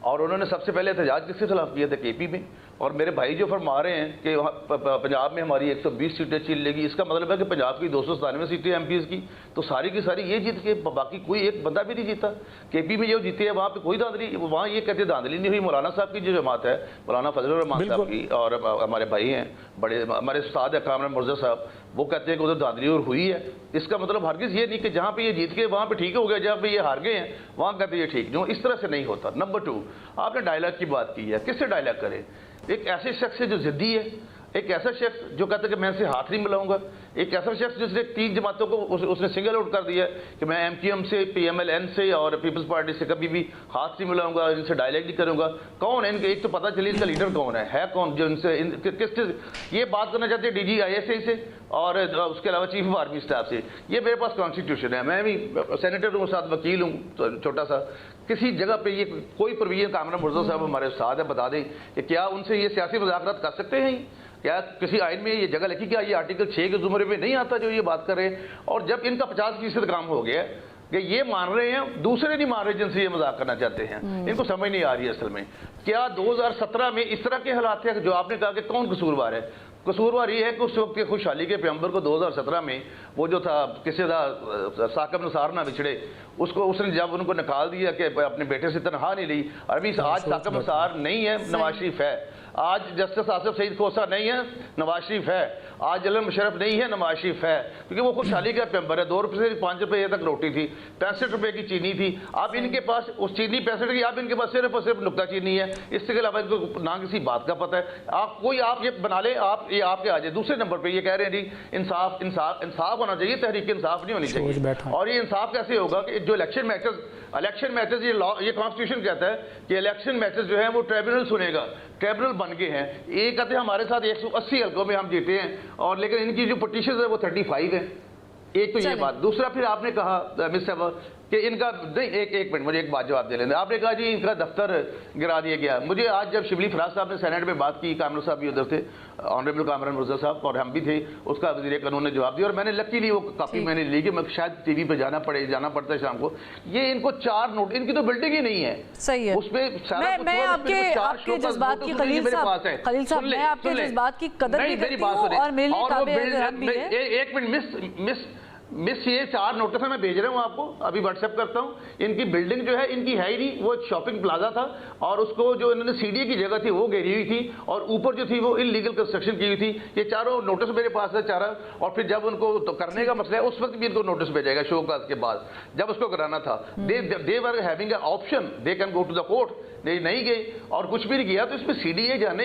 اور انہوں نے سب سے پہلے احتجاج کس کے خلاف کیا تھا؟ KP میں، اور میرے بھائی جو فرما رہے ہیں کہ پنجاب میں ہماری 120 سیٹیں چھین لے گی، اس کا مطلب ہے کہ پنجاب کی 297 سیٹیں ایم پیز کی تو ساری کی ساری یہ جیت کے باقی کوئی ایک بندہ بھی نہیں جیتا۔ کے پی میں جو جیتے ہیں وہاں پہ کوئی دھاندلی، وہاں یہ کہتے دھاندلی نہیں ہوئی۔ مولانا صاحب کی جو جماعت ہے، مولانا فضل الرحمان صاحب کی، اور ہمارے بھائی ہیں بڑے، ہمارے استاد ہے کامران مرزا صاحب، وہ کہتے ہیں کہ ادھر دھاندلی اور ہوئی ہے۔ اس کا مطلب ہرگز یہ نہیں کہ جہاں پہ یہ جیت کے وہاں پہ ٹھیک ہو گیا، جہاں پہ یہ ہار گئے ہیں وہاں کہتے ہیں یہ ٹھیک، جو اس طرح سے نہیں ہوتا۔ نمبر 2، آپ نے ڈائلاگ کی بات کی ہے، کس سے ڈائلاگ کرے؟ ایک ایسے شخص سے جو ضدی ہے، ایک ایسا شخص جو کہتا ہے کہ میں ان سے ہاتھ نہیں ملاؤں گا، ایک ایسا شخص جس نے 3 جماعتوں کو اس نے سنگل آؤٹ کر دیا کہ میں ایم کیو ایم سے، پی ایم ایل این سے اور پیپلز پارٹی سے کبھی بھی ہاتھ نہیں ملاؤں گا، ان سے ڈائلیگ نہیں کروں گا۔ کون ہے ان کے؟ ایک تو پتہ چلی ان کا لیڈر کون ہے کون جو ان سے کس یہ بات کرنا چاہتے ہیں؟ D G I S I سے اور اس کے علاوہ چیف آف آرمی اسٹاف سے۔ یہ میرے پاس کانسٹیٹیوشن ہے، میں بھی سینیٹر ہوں، ساتھ وکیل ہوں چھوٹا سا۔ کسی جگہ پہ یہ کوئی پرویژن کامران مرزا صاحب ہمارے استاد ہیں، بتا دیں کہ کیا ان سے یہ سیاسی مذاکرات کر سکتے ہیں؟ کیا کسی آئین میں یہ جگہ لکھی؟ کیا یہ آرٹیکل 6 کے زمرے میں نہیں آتا جو یہ بات کر رہے ہیں؟ اور جب ان کا 50% کام ہو گیا کہ یہ مان رہے ہیں، دوسرے نہیں مان رہے جن سے یہ مذاق کرنا چاہتے ہیں، ان کو سمجھ نہیں آ رہی ہے اصل میں کیا 2017 میں اس طرح کے حالات تھے جو آپ نے کہا کہ کون قصوروار ہے؟ قصوروار یہ ہے کہ اس وقت کے خوشحالی کے پیغمبر کو 2017 میں وہ جو تھا کسی دا ثاقب نثار نہ بچھڑے، اس نے جب ان کو نکال دیا کہ اپنے بیٹے سے تنہا نہیں لی، ابھی آج ثاقب نثار نہیں ہے، نواز شریف ہے۔ آج جسٹس آصف سعید کھوسہ نہیں ہے، نواز شریف ہے۔ آج جنرل مشرف نہیں ہے، نواز شریف ہے، کیونکہ وہ خوشحالی کا پیغمبر ہے۔ 2 روپے سے 5 روپے تک روٹی تھی، 65 روپے کی چینی تھی۔ اب ان کے پاس اس چینی 65 کی، اب ان کے پاس صرف اور صرف نکتہ چینی ہے، اس کے علاوہ ان کو نہ کسی بات کا پتہ ہے۔ آپ یہ بنا لیں، یہ آپ کے آ جائے۔ دوسرے نمبر پہ یہ کہہ رہے ہیں جی انصاف ہونا چاہیے، تحریک انصاف نہیں ہونی چاہیے۔ اور یہ انصاف کیسے ہوگا کہ جو الیکشن میچز یہ کانسٹیٹیوشن کہتا ہے کہ الیکشن میچز جو ہیں وہ ٹریبونل سنے گا، ٹریبونل بن گئے ہیں۔ یہ کہتے ہیں ہمارے ساتھ 180 حلقوں میں ہم جیتے ہیں، اور لیکن ان کی جو پٹیشنز ہے وہ 35 ہیں۔ ایک تو یہ بات۔ دوسرا پھر آپ نے کہا مس صاحبہ کہ ان کا ایک منٹ مجھے ایک بات جواب دے لیں۔ آپ نے کہا جی ان کا دفتر گرا دیا گیا۔ مجھے آج جب شبلی فراز صاحب نے سینیٹ میں بات کی، کامران صاحب بھی ادھر تھے، آنریبل کامران مرزا صاحب اور ہم بھی تھے، اس کا وزیر قانون نے جواب دیا، اور میں نے لکیلی وہ کافی میں نے لی کہ میں شاید ٹی وی پہ جانا پڑتا ہے شام کو۔ یہ ان کو 4 نوٹ، ان کی تو بلڈنگ ہی نہیں ہے، صحیح ہے۔ اس پہ میں آپ کے جذبات کی خلیل صاحب میں آپ کے جذبات کی قدر بھی کرتی ہوں، اور میرے لیے قابل احترام بھی ہے۔ ایک منٹ مس یہ 4 نوٹس ہیں میں بھیج رہا ہوں آپ کو، ابھی واٹس ایپ کرتا ہوں۔ ان کی بلڈنگ جو ہے ان کی ہے ہی نہیں، وہ شاپنگ پلازا تھا، اور اس کو جو انہوں نے سی ڈی کی جگہ تھی وہ گھیری ہوئی تھی، اور اوپر جو تھی وہ انلیگل کنسٹرکشن کی ہوئی تھی۔ یہ 4 نوٹس میرے پاس ہے 4، اور پھر جب ان کو کرنے کا مسئلہ ہے اس وقت بھی ان کو نوٹس بھیجے گا شو کاز کے بعد، جب اس کو کرانا تھا۔ They were having a option, they can go to the court, نہیں گئے اور کچھ بھی نہیں کیا۔ تو اس میں سی ڈی اے جانے،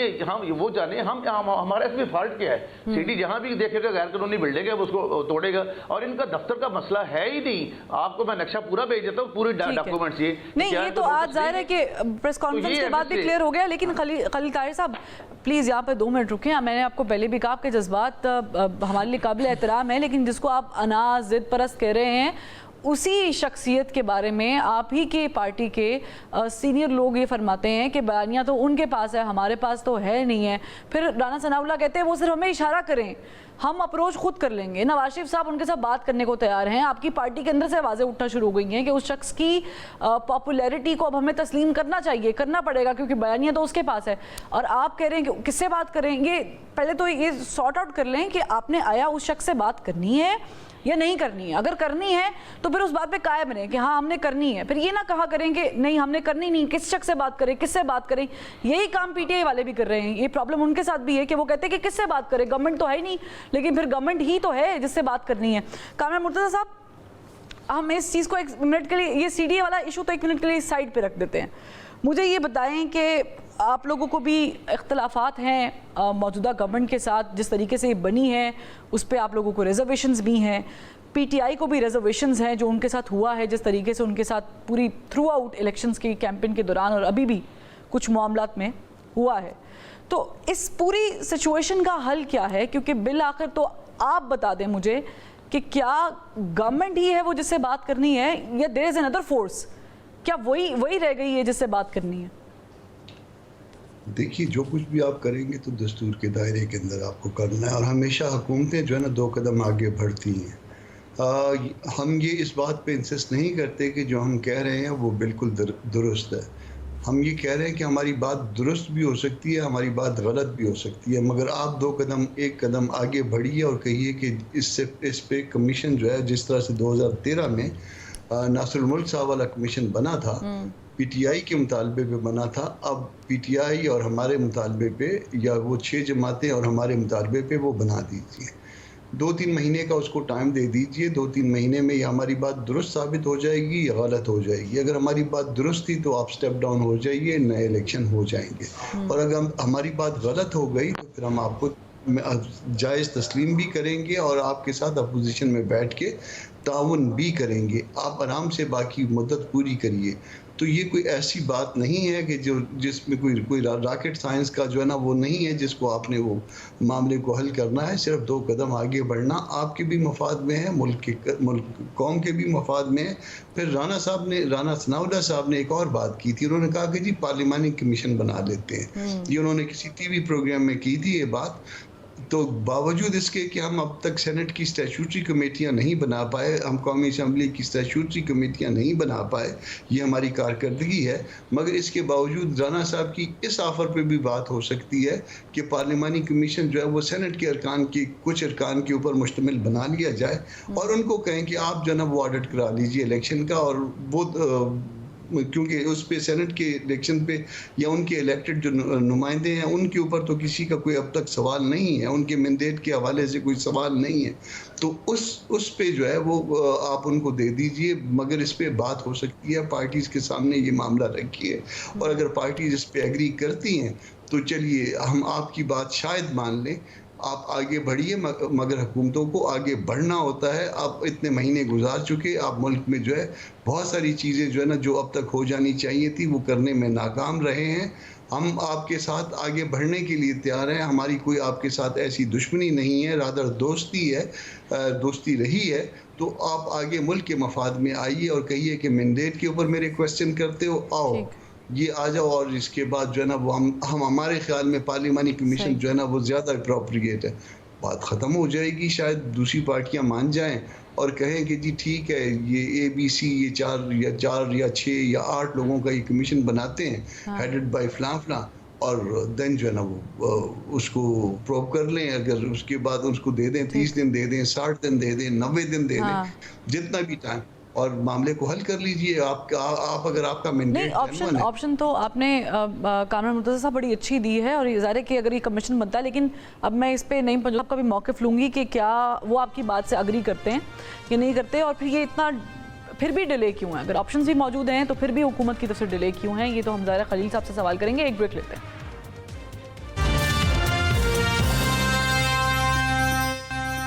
وہ جانے ہمارا اس میں فالٹ کیا ہے؟ سی ڈی جہاں بھی دیکھے گا غیر قانونی بلڈنگ ہے اس کو توڑے گا، اور ان کا دفتر کا مسئلہ ہے ہی نہیں۔ آپ کو میں نقشہ پورا بھیج دیتا ہوں، پوری ڈاکومنٹس یہ نہیں، یہ تو آج ظاہر ہے کہ پریس کانفرنس کے بعد بھی کلیئر ہو گیا۔ لیکن خلیل طاہر صاحب پلیز یہاں پہ 2 منٹ رکیں۔ میں نے آپ کو پہلے بھی کہا آپ کے جذبات ہمارے لیے قابل احترام ہیں، لیکن جس کو آپ اناز ضد پرست کہہ رہے ہیں، اسی شخصیت کے بارے میں آپ ہی کے پارٹی کے سینئر لوگ یہ فرماتے ہیں کہ بیانیہ تو ان کے پاس ہے، ہمارے پاس تو ہے نہیں ہے۔ پھر رانا ثناء اللہ کہتے ہیں وہ صرف ہمیں اشارہ کریں، ہم اپروچ خود کر لیں گے۔ نواز شریف صاحب ان کے ساتھ بات کرنے کو تیار ہیں۔ آپ کی پارٹی کے اندر سے آوازیں اٹھنا شروع ہو گئی ہیں کہ اس شخص کی پاپولیرٹی کو اب ہمیں تسلیم کرنا چاہیے، کرنا پڑے گا، کیونکہ بیانیہ تو اس کے پاس ہے۔ اور آپ کہہ رہے ہیں کہ کس سے بات کریں گے؟ پہلے تو یہ سارٹ آؤٹ کر لیں کہ آپ نے آیا اس شخص سے بات کرنی ہے یا نہیں کرنی ہے۔ اگر کرنی ہے تو پھر اس بات پہ قائم رہیں کہ ہاں ہم نے کرنی ہے، پھر یہ نہ کہا کریں کہ نہیں ہم نے کرنی نہیں، کس شخص سے بات کریں، کس سے بات کریں۔ یہی کام پی ٹی آئی والے بھی کر رہے ہیں۔ یہ پرابلم ان کے ساتھ بھی ہے کہ وہ کہتے ہیں کہ کس سے بات کریں، گورنمنٹ تو ہے ہی نہیں، لیکن پھر گورنمنٹ ہی تو ہے جس سے بات کرنی ہے۔ کامران مرتضیٰ صاحب، ہم اس چیز کو 1 منٹ کے لیے، یہ سی ڈی اے والا ایشو تو 1 منٹ کے لیے سائڈ پہ رکھ دیتے ہیں۔ مجھے یہ بتائیں کہ آپ لوگوں کو بھی اختلافات ہیں موجودہ گورنمنٹ کے ساتھ، جس طریقے سے یہ بنی ہے اس پہ آپ لوگوں کو ریزرویشنز بھی ہیں، پی ٹی آئی کو بھی ریزرویشنز ہیں جو ان کے ساتھ ہوا ہے، جس طریقے سے ان کے ساتھ پوری تھرو آؤٹ الیکشنز کی کیمپین کے دوران اور ابھی بھی کچھ معاملات میں ہوا ہے۔ تو اس پوری سچویشن کا حل کیا ہے؟ کیونکہ بالآخر تو آپ بتا دیں مجھے کہ کیا گورنمنٹ ہی ہے وہ جس سے بات کرنی ہے، یا دیر از اندر فورس؟ کیا وہی رہ گئی ہے جس سے بات کرنی ہے؟ دیکھیے جو کچھ بھی آپ کریں گے تو دستور کے دائرے کے اندر آپ کو کرنا ہے، اور ہمیشہ حکومتیں جو ہے نا 2 قدم آگے بڑھتی ہیں۔ ہم یہ اس بات پہ انسسٹ نہیں کرتے کہ جو ہم کہہ رہے ہیں وہ بالکل درست ہے۔ ہم یہ کہہ رہے ہیں کہ ہماری بات درست بھی ہو سکتی ہے, ہماری بات غلط بھی ہو سکتی ہے, مگر آپ ایک قدم آگے بڑھیے اور کہیے کہ اس پہ کمیشن جو ہے, جس طرح سے 2013 میں ناصر الملک صاحب والا کمیشن بنا تھا, پی ٹی آئی کے مطالبے پہ بنا تھا, اب پی ٹی آئی اور ہمارے مطالبے پہ, یا وہ 6 جماعتیں اور ہمارے مطالبے پہ وہ بنا دیجیے. 2-3 مہینے کا اس کو ٹائم دے دیجئے. 2-3 مہینے میں یا ہماری بات درست ثابت ہو جائے گی یا غلط ہو جائے گی. اگر ہماری بات درست تھی تو آپ سٹیپ ڈاؤن ہو جائیے, نئے الیکشن ہو جائیں گے. اور اگر ہماری بات غلط ہو گئی تو پھر ہم آپ کو جائز تسلیم بھی کریں گے اور آپ کے ساتھ اپوزیشن میں بیٹھ کے تعاون بھی کریں گے. آپ آرام سے باقی مدت پوری کریے. تو یہ کوئی ایسی بات نہیں ہے کہ جس میں کوئی راکٹ سائنس کا جو ہے نا وہ نہیں ہے جس کو آپ نے وہ معاملے کو حل کرنا ہے. صرف 2 قدم آگے بڑھنا آپ کے بھی مفاد میں ہے, ملک قوم کے بھی مفاد میں ہے. پھر رانا ثناء اللہ صاحب نے ایک اور بات کی تھی. انہوں نے کہا کہ جی پارلیمانی کمیشن بنا لیتے ہیں. یہ انہوں نے کسی ٹی وی پروگرام میں کی تھی یہ بات. تو باوجود اس کے کہ ہم اب تک سینٹ کی اسٹیچوٹری کمیٹیاں نہیں بنا پائے, ہم قومی اسمبلی کی اسٹیچوٹری کمیٹیاں نہیں بنا پائے, یہ ہماری کارکردگی ہے. مگر اس کے باوجود رانا صاحب کی اس آفر پہ بھی بات ہو سکتی ہے کہ پارلیمانی کمیشن جو ہے وہ سینٹ کے کچھ ارکان کے اوپر مشتمل بنا لیا جائے, اور ان کو کہیں کہ آپ جو ہے نا وہ آڈٹ کرا لیجیے الیکشن کا. اور وہ کیونکہ اس پہ سینٹ کے الیکشن پہ یا ان کے الیکٹڈ جو نمائندے ہیں ان کے اوپر تو کسی کا کوئی اب تک سوال نہیں ہے, ان کے مینڈیٹ کے حوالے سے کوئی سوال نہیں ہے. تو اس پہ جو ہے وہ آپ ان کو دے دیجئے. مگر اس پہ بات ہو سکتی ہے, پارٹیز کے سامنے یہ معاملہ رکھیے, اور اگر پارٹیز اس پہ ایگری کرتی ہیں تو چلیے ہم آپ کی بات شاید مان لیں, آپ آگے بڑھیے. مگر حکومتوں کو آگے بڑھنا ہوتا ہے. آپ اتنے مہینے گزار چکے, آپ ملک میں جو ہے بہت ساری چیزیں جو ہے نا جو اب تک ہو جانی چاہیے تھی وہ کرنے میں ناکام رہے ہیں. ہم آپ کے ساتھ آگے بڑھنے کے لیے تیار ہیں. ہماری کوئی آپ کے ساتھ ایسی دشمنی نہیں ہے, رادر دوستی ہے, دوستی رہی ہے. تو آپ آگے ملک کے مفاد میں آئیے اور کہیے کہ مینڈیٹ کے اوپر میرے کویسچن کرتے ہو, آؤ یہ آ جاؤ. اور اس کے بعد جو ہے نا وہ ہم ہمارے خیال میں پارلیمانی کمیشن جو ہے نا وہ زیادہ اپروپریٹ ہے. بات ختم ہو جائے گی. شاید دوسری پارٹیاں مان جائیں اور کہیں کہ جی ٹھیک ہے, یہ ABC یہ 4 یا 6 یا 8 لوگوں کا یہ کمیشن بناتے ہیں, ہیڈڈ بائی فلاں فلاں, اور دین جو ہے نا وہ اس کو پروو کر لیں. اگر اس کے بعد اس کو دے دیں 30 دن دے دیں, 60 دن دے دیں, 90 دن دے دیں, جتنا بھی ٹائم, اور معاملے کو حل کر لیجئے. آپ اگر آپ کا مینڈیٹ آپشن تو آپ نے کامران مرتضیٰ صاحب بڑی اچھی دی ہے, اور یہ ظاہر ہے کہ اگر یہ کمیشن بنتا ہے, لیکن اب میں اس پہ نعیم پنجاب کا بھی موقف لوں گی کہ کیا وہ آپ کی بات سے اگری کرتے ہیں یا نہیں کرتے, اور پھر یہ اتنا پھر بھی ڈیلے کیوں ہے. اگر آپشنز بھی موجود ہیں تو پھر بھی حکومت کی طرف سے ڈیلے کیوں ہیں, یہ تو ہم ظاہر خلیل صاحب سے سوال کریں گے. ایک بریک لیتے ہیں.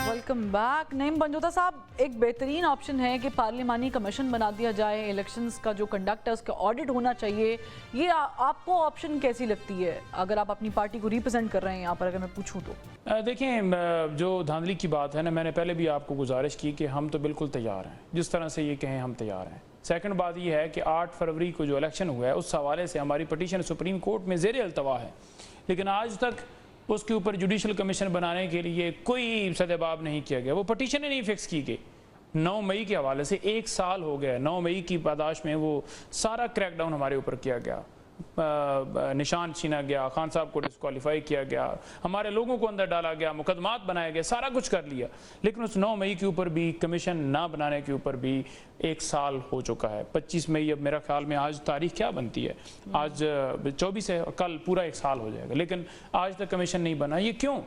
Welcome back. نعیم پنجوتا صاحب, ایک بہترین آپشن ہے کہ پارلیمانی کمیشن بنا دیا جائے, الیکشنز کا جو کنڈکٹ ہے اس کا آڈٹ ہونا چاہیے. یہ آپ کو آپشن کیسی لگتی ہے اگر آپ اپنی پارٹی کو ریپرزینٹ کر رہے ہیں یہاں پر, اگر میں پوچھوں تو؟ دیکھیں, جو دھاندلی کی بات ہے نا, میں نے پہلے بھی آپ کو گزارش کی کہ ہم تو بالکل تیار ہیں, جس طرح سے یہ کہیں ہم تیار ہیں. سیکنڈ بات یہ ہے کہ 8 فروری کو جو الیکشن ہوا ہے اس حوالے سے ہماری پٹیشن سپریم کورٹ میں زیر التوا ہے, لیکن آج تک اس کے اوپر جوڈیشل کمیشن بنانے کے لیے کوئی سدباب نہیں کیا گیا. وہ پٹیشن ہی نہیں فکس کی گئی. 9 مئی کے حوالے سے 1 سال ہو گیا. 9 مئی کی پاداش میں وہ سارا کریک ڈاؤن ہمارے اوپر کیا گیا, نشان چھینا گیا, خان صاحب کو ڈسکوالیفائی کیا گیا, ہمارے لوگوں کو اندر ڈالا گیا, مقدمات بنائے گئے, سارا کچھ کر لیا, لیکن اس 9 مئی کے اوپر بھی کمیشن نہ بنانے کے اوپر بھی 1 سال ہو چکا ہے. 25 مئی اب میرا خیال میں آج تاریخ کیا بنتی ہے, آج 24 ہے, کل پورا 1 سال ہو جائے گا, لیکن آج تک کمیشن نہیں بنا. یہ کیوں؟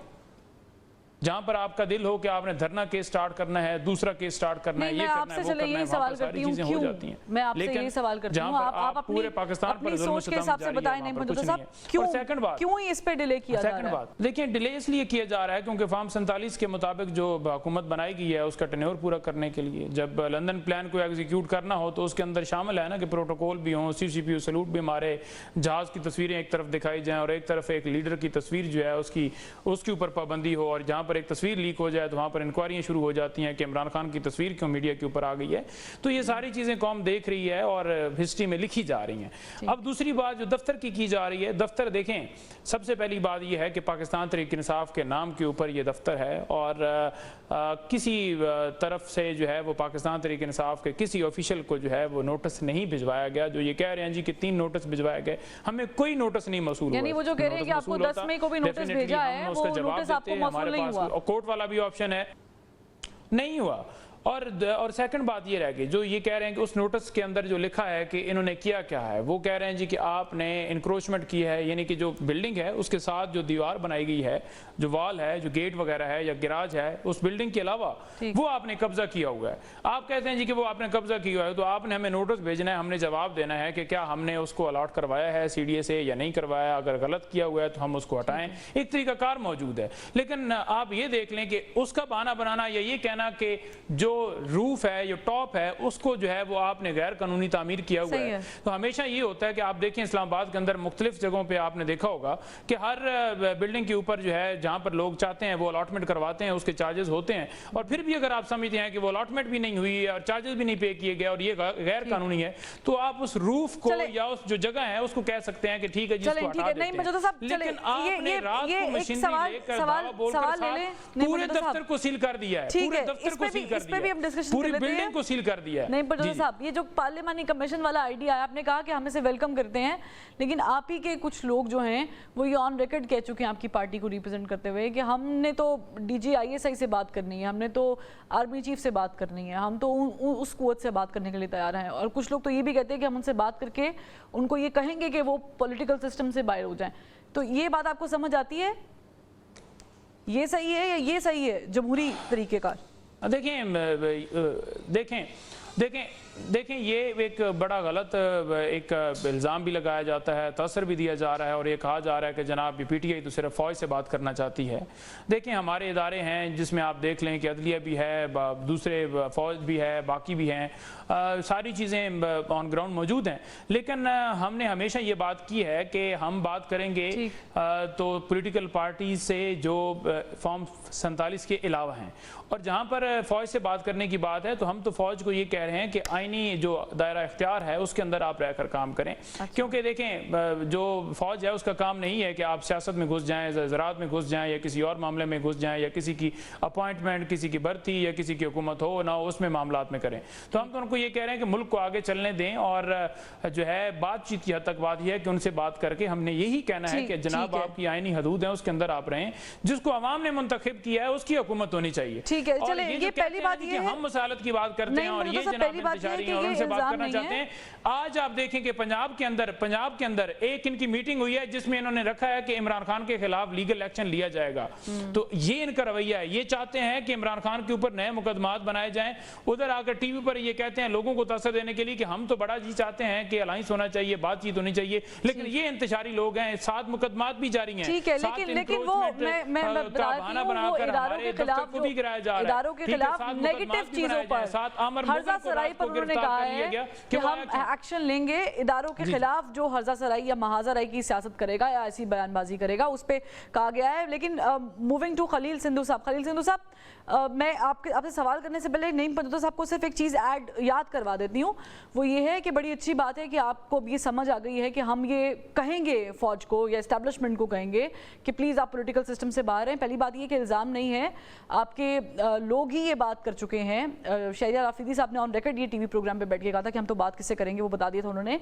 جہاں پر آپ کا دل ہو کہ آپ نے دھرنا کیس سٹارٹ کرنا ہے, دوسرا کیس سٹارٹ کرنا ہے, یہ کرنا ہے, وہ کرنا ہے, وہاں پر ساری چیزیں ہو جاتی ہیں. میں آپ سے یہ سوال کرتی ہوں, آپ پورے پاکستان پر ظلم و ستم جاری ہے, وہاں پر کچھ نہیں ہے. اور سیکنڈ بات, کیوں اس پہ ڈیلے کیا جا رہا ہے؟ سیکنڈ بات دیکھیں, ڈیلے اس لیے کیا جا رہا ہے کیونکہ فارم 47 کے مطابق جو حکومت بنائی گئی ہے اس کا ٹینیور پورا کرنے کے لیے جب لندن پلان کو ایگزیکیوٹ کرنا ہو تو اس کے اندر شامل ہے نا کہ پروٹوکول بھی ہوں, CCPO سلوٹ بھی مارے, جہاز کی تصویریں ایک طرف دکھائی جائیں اور ایک طرف ایک لیڈر کی تصویر جو ہے اس کے اوپر پابندی ہو, اور جہاں پر पर एक तस्वीर लीक हो जाए तो वहाँ पर इंक्वायरियाँ शुरू हो जाती हैं कि इमरान खान की तस्वीर क्यों मीडिया के ऊपर आ गई है। तो ये सारी चीज़ें कौम देख रही है और हिस्ट्री में लिखी जा रही हैं। अब दूसरी बात जो दफ्तर की जा रही है, दफ्तर देखें, सबसे पहली बात यह है कि पाकिस्तान तहरीक इंसाफ के नाम के ऊपर ये दफ्तर है और किसी तरफ से जो है वो पाकिस्तान तहरीक इंसाफ के किसी ऑफिशियल को जो है वो नोटिस नहीं भिजवाया गया। जो ये कह रहे हैं जी कि 3 नोटिस भिजवाए गए, हमें कोई नोटिस नहीं मौसूल हुआ। यानी वो जो कह रहे हैं कि आपको 10 मई को भी नोटिस भेजा है, वो नोटिस आपको मौसूल नहीं हुआ। और कोर्ट वाला भी ऑप्शन है, नहीं हुआ। और सेकंड बात ये रह गई, जो ये कह रहे हैं कि उस नोटिस के अंदर जो लिखा है कि इन्होंने किया क्या है, वो कह रहे हैं जी कि आपने इंक्रोचमेंट की है, यानी कि जो बिल्डिंग है उसके साथ जो दीवार बनाई गई है, जो वॉल है, जो गेट वगैरह है या गिराज है, उस बिल्डिंग के अलावा वो आपने कब्जा किया हुआ है। आप कहते हैं जी कि वो आपने कब्जा किया हुआ है, तो आपने हमें नोटिस भेजना है, हमने जवाब देना है कि क्या हमने उसको अलॉट करवाया है CDA से या नहीं करवाया। अगर गलत किया हुआ है तो हम उसको हटाएं, एक तरीकाकार मौजूद है। लेकिन आप ये देख लें कि उसका बहाना बनाना या ये कहना कि जो रूफ है, जो टॉप है, उसको जो है वो आपने गैर कानूनी तामीर किया हुआ है। तो हमेशा ये होता है कि आप देखें इस्लामाबाद के अंदर मुख्तलिफ जगहों पे आपने देखा होगा कि हर बिल्डिंग के ऊपर जो है जहां पर लोग चाहते हैं वो अलॉटमेंट करवाते हैं, उसके चार्जेस होते हैं, और फिर भी अगर आप समझते हैं कि वो अलॉटमेंट भी नहीं हुई और चार्जेस भी नहीं पे किए गए और ये गैर कानूनी है, तो आप उस रूफ को या उस जो जगह है उसको कह सकते हैं कि ठीक है जी इसको हटा देते हैं। लेकिन आपने रात को मशीनरी लेकर दावा बोलकर पूरे दफ्तर को सील कर दिया है, पूरे दफ्तर को सील कर दिया है, पूरी बिल्डिंग को सील कर दिया है। नहीं पर साहब, ये जो पार्लियामानी कमीशन वाला आइडिया है, आपने कहा कि हम इसे वेलकम करते हैं, लेकिन आप ही के कुछ लोग जो हैं वो ये ऑन रिकॉर्ड कह चुके हैं आपकी पार्टी को रिप्रेजेंट करते हुए कि हमने तो DG ISI से बात करनी है, हमने तो आर्मी चीफ से बात करनी है, हम तो उस कुव्वत से बात करने के लिए तैयार हैं। और कुछ लोग तो ये भी कहते हैं कि हम उनसे बात करके उनको ये कहेंगे कि वो पॉलिटिकल सिस्टम से बाहर हो जाएं। तो ये बात आपको समझ आती है, ये सही है या ये सही है जमहूरी तरीके का? देखें ये एक बड़ा गलत एक इल्ज़ाम भी लगाया जाता है, तसर भी दिया जा रहा है और ये कहा जा रहा है कि जनाब PTI तो सिर्फ फ़ौज से बात करना चाहती है। देखें हमारे इदारे हैं जिसमें आप देख लें कि अदलिया भी है, दूसरे फ़ौज भी है, बाकी भी हैं, सारी चीज़ें ऑन ग्राउंड मौजूद हैं। लेकिन हमने हमेशा ये बात की है कि हम बात करेंगे तो पॉलिटिकल पार्टी से जो फॉर्म 47 के अलावा हैं, और जहाँ पर फ़ौज से बात करने की बात है तो हम तो फ़ौज को ये कह रहे हैं कि आईनी जो दायरा इख्तियार है उसके अंदर आप रहकर काम करें। क्योंकि देखें जो फ़ौज है उसका काम नहीं है कि आप सियासत में घुस जाएं, ज़राअत में घुस जाएं या किसी और मामले में घुस जाएं या किसी की अपॉइंटमेंट, किसी की भर्ती या किसी की हुकूमत हो ना हो उसमें मामलात में करें। तो हम तो उनको ये कह रहे हैं कि मुल्क को आगे चलने दें और जो है बातचीत की हद तक बात यह है कि उनसे बात करके हमने यही कहना है कि जनाब आपकी आईनी हदूद है उसके अंदर आप रहें, जिसको अवाम ने मुंतखब किया है उसकी हुकूमत होनी चाहिए। ठीक है, चले ये पहली बात ये हम मसालत की बात करते हैं और ये जनाब इंतजारी और उनसे बात करना चाहते हैं। आज आप देखें कि पंजाब के अंदर एक इनकी मीटिंग हुई है जिसमें इन्होंने रखा है कि इमरान खान के खिलाफ लीगल एक्शन लिया जाएगा। तो ये इनका रवैया है, ये चाहते हैं कि इमरान खान के ऊपर नए मुकदमात बनाए जाएं, उधर आकर टीवी पर ये कहते हैं लोगों को तासर देने के लिए कि हम तो बड़ा जी चाहते हैं कि अलायंस होना चाहिए, बातचीत होनी चाहिए, लेकिन ये इंतशारी लोग हैं, 7 मुकदमात भी जारी हैं। ठीक है, लेकिन वो मैं बहाना बनाकर हमारे दफ्तर को भी गिराया जा रहा है, इदारों के खिलाफ नेगेटिव चीजों पर, हर्जा सराई पर उन्होंने कहा है कि हम एक्शन लेंगे इदारों के खिलाफ जो हर्जा सराई या महाजराई की सियासत करेगा या ऐसी बयानबाजी करेगा, उस पर कहा गया है। लेकिन मूविंग टू खलील सिंधु साहब, मैं आपसे सवाल करने से पहले नईम पंजोता साहब को सिर्फ एक चीज़ याद करवा देती हूँ। वो ये है कि बड़ी अच्छी बात है कि आपको अब ये समझ आ गई है कि हम ये कहेंगे फ़ौज को या इस्टेब्लिशमेंट को कहेंगे कि प्लीज़ आप पॉलिटिकल सिस्टम से बाहर हैं। पहली बात ये कि इल्ज़ाम नहीं है, आपके लोग ही ये बात कर चुके हैं। शहरियार आफरीदी साहब ने ऑन रिकॉर्ड ये TV प्रोग्राम पे बैठ के कहा था कि हम तो बात किससे करेंगे, वो बता दिया था उन्होंने।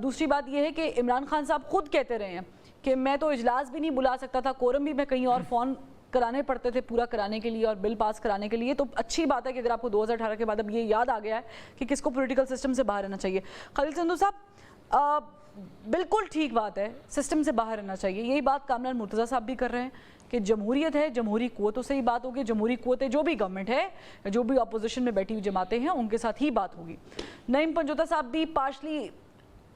दूसरी बात ये है कि इमरान खान साहब खुद कहते रहे हैं कि मैं तो इजलास भी नहीं बुला सकता था, कोरम भी मैं कहीं और फ़ोन कराने पड़ते थे पूरा कराने के लिए और बिल पास कराने के लिए। तो अच्छी बात है कि अगर आपको 2018 के बाद अब ये याद आ गया है कि किसको पॉलिटिकल सिस्टम से बाहर रहना चाहिए। खलील सिंधु साहब, बिल्कुल ठीक बात है, सिस्टम से बाहर रहना चाहिए। यही बात कामरान मुर्तज़ा साहब भी कर रहे हैं कि जमहूरियत है, जमहूरी क़ुव्वतों से ही बात होगी। जमहूरी क़ुव्वतें जो भी गवर्नमेंट है, जो भी अपोजिशन में बैठी हुई जमातें हैं, उनके साथ ही बात होगी। नईम पंजोता साहब भी पार्शली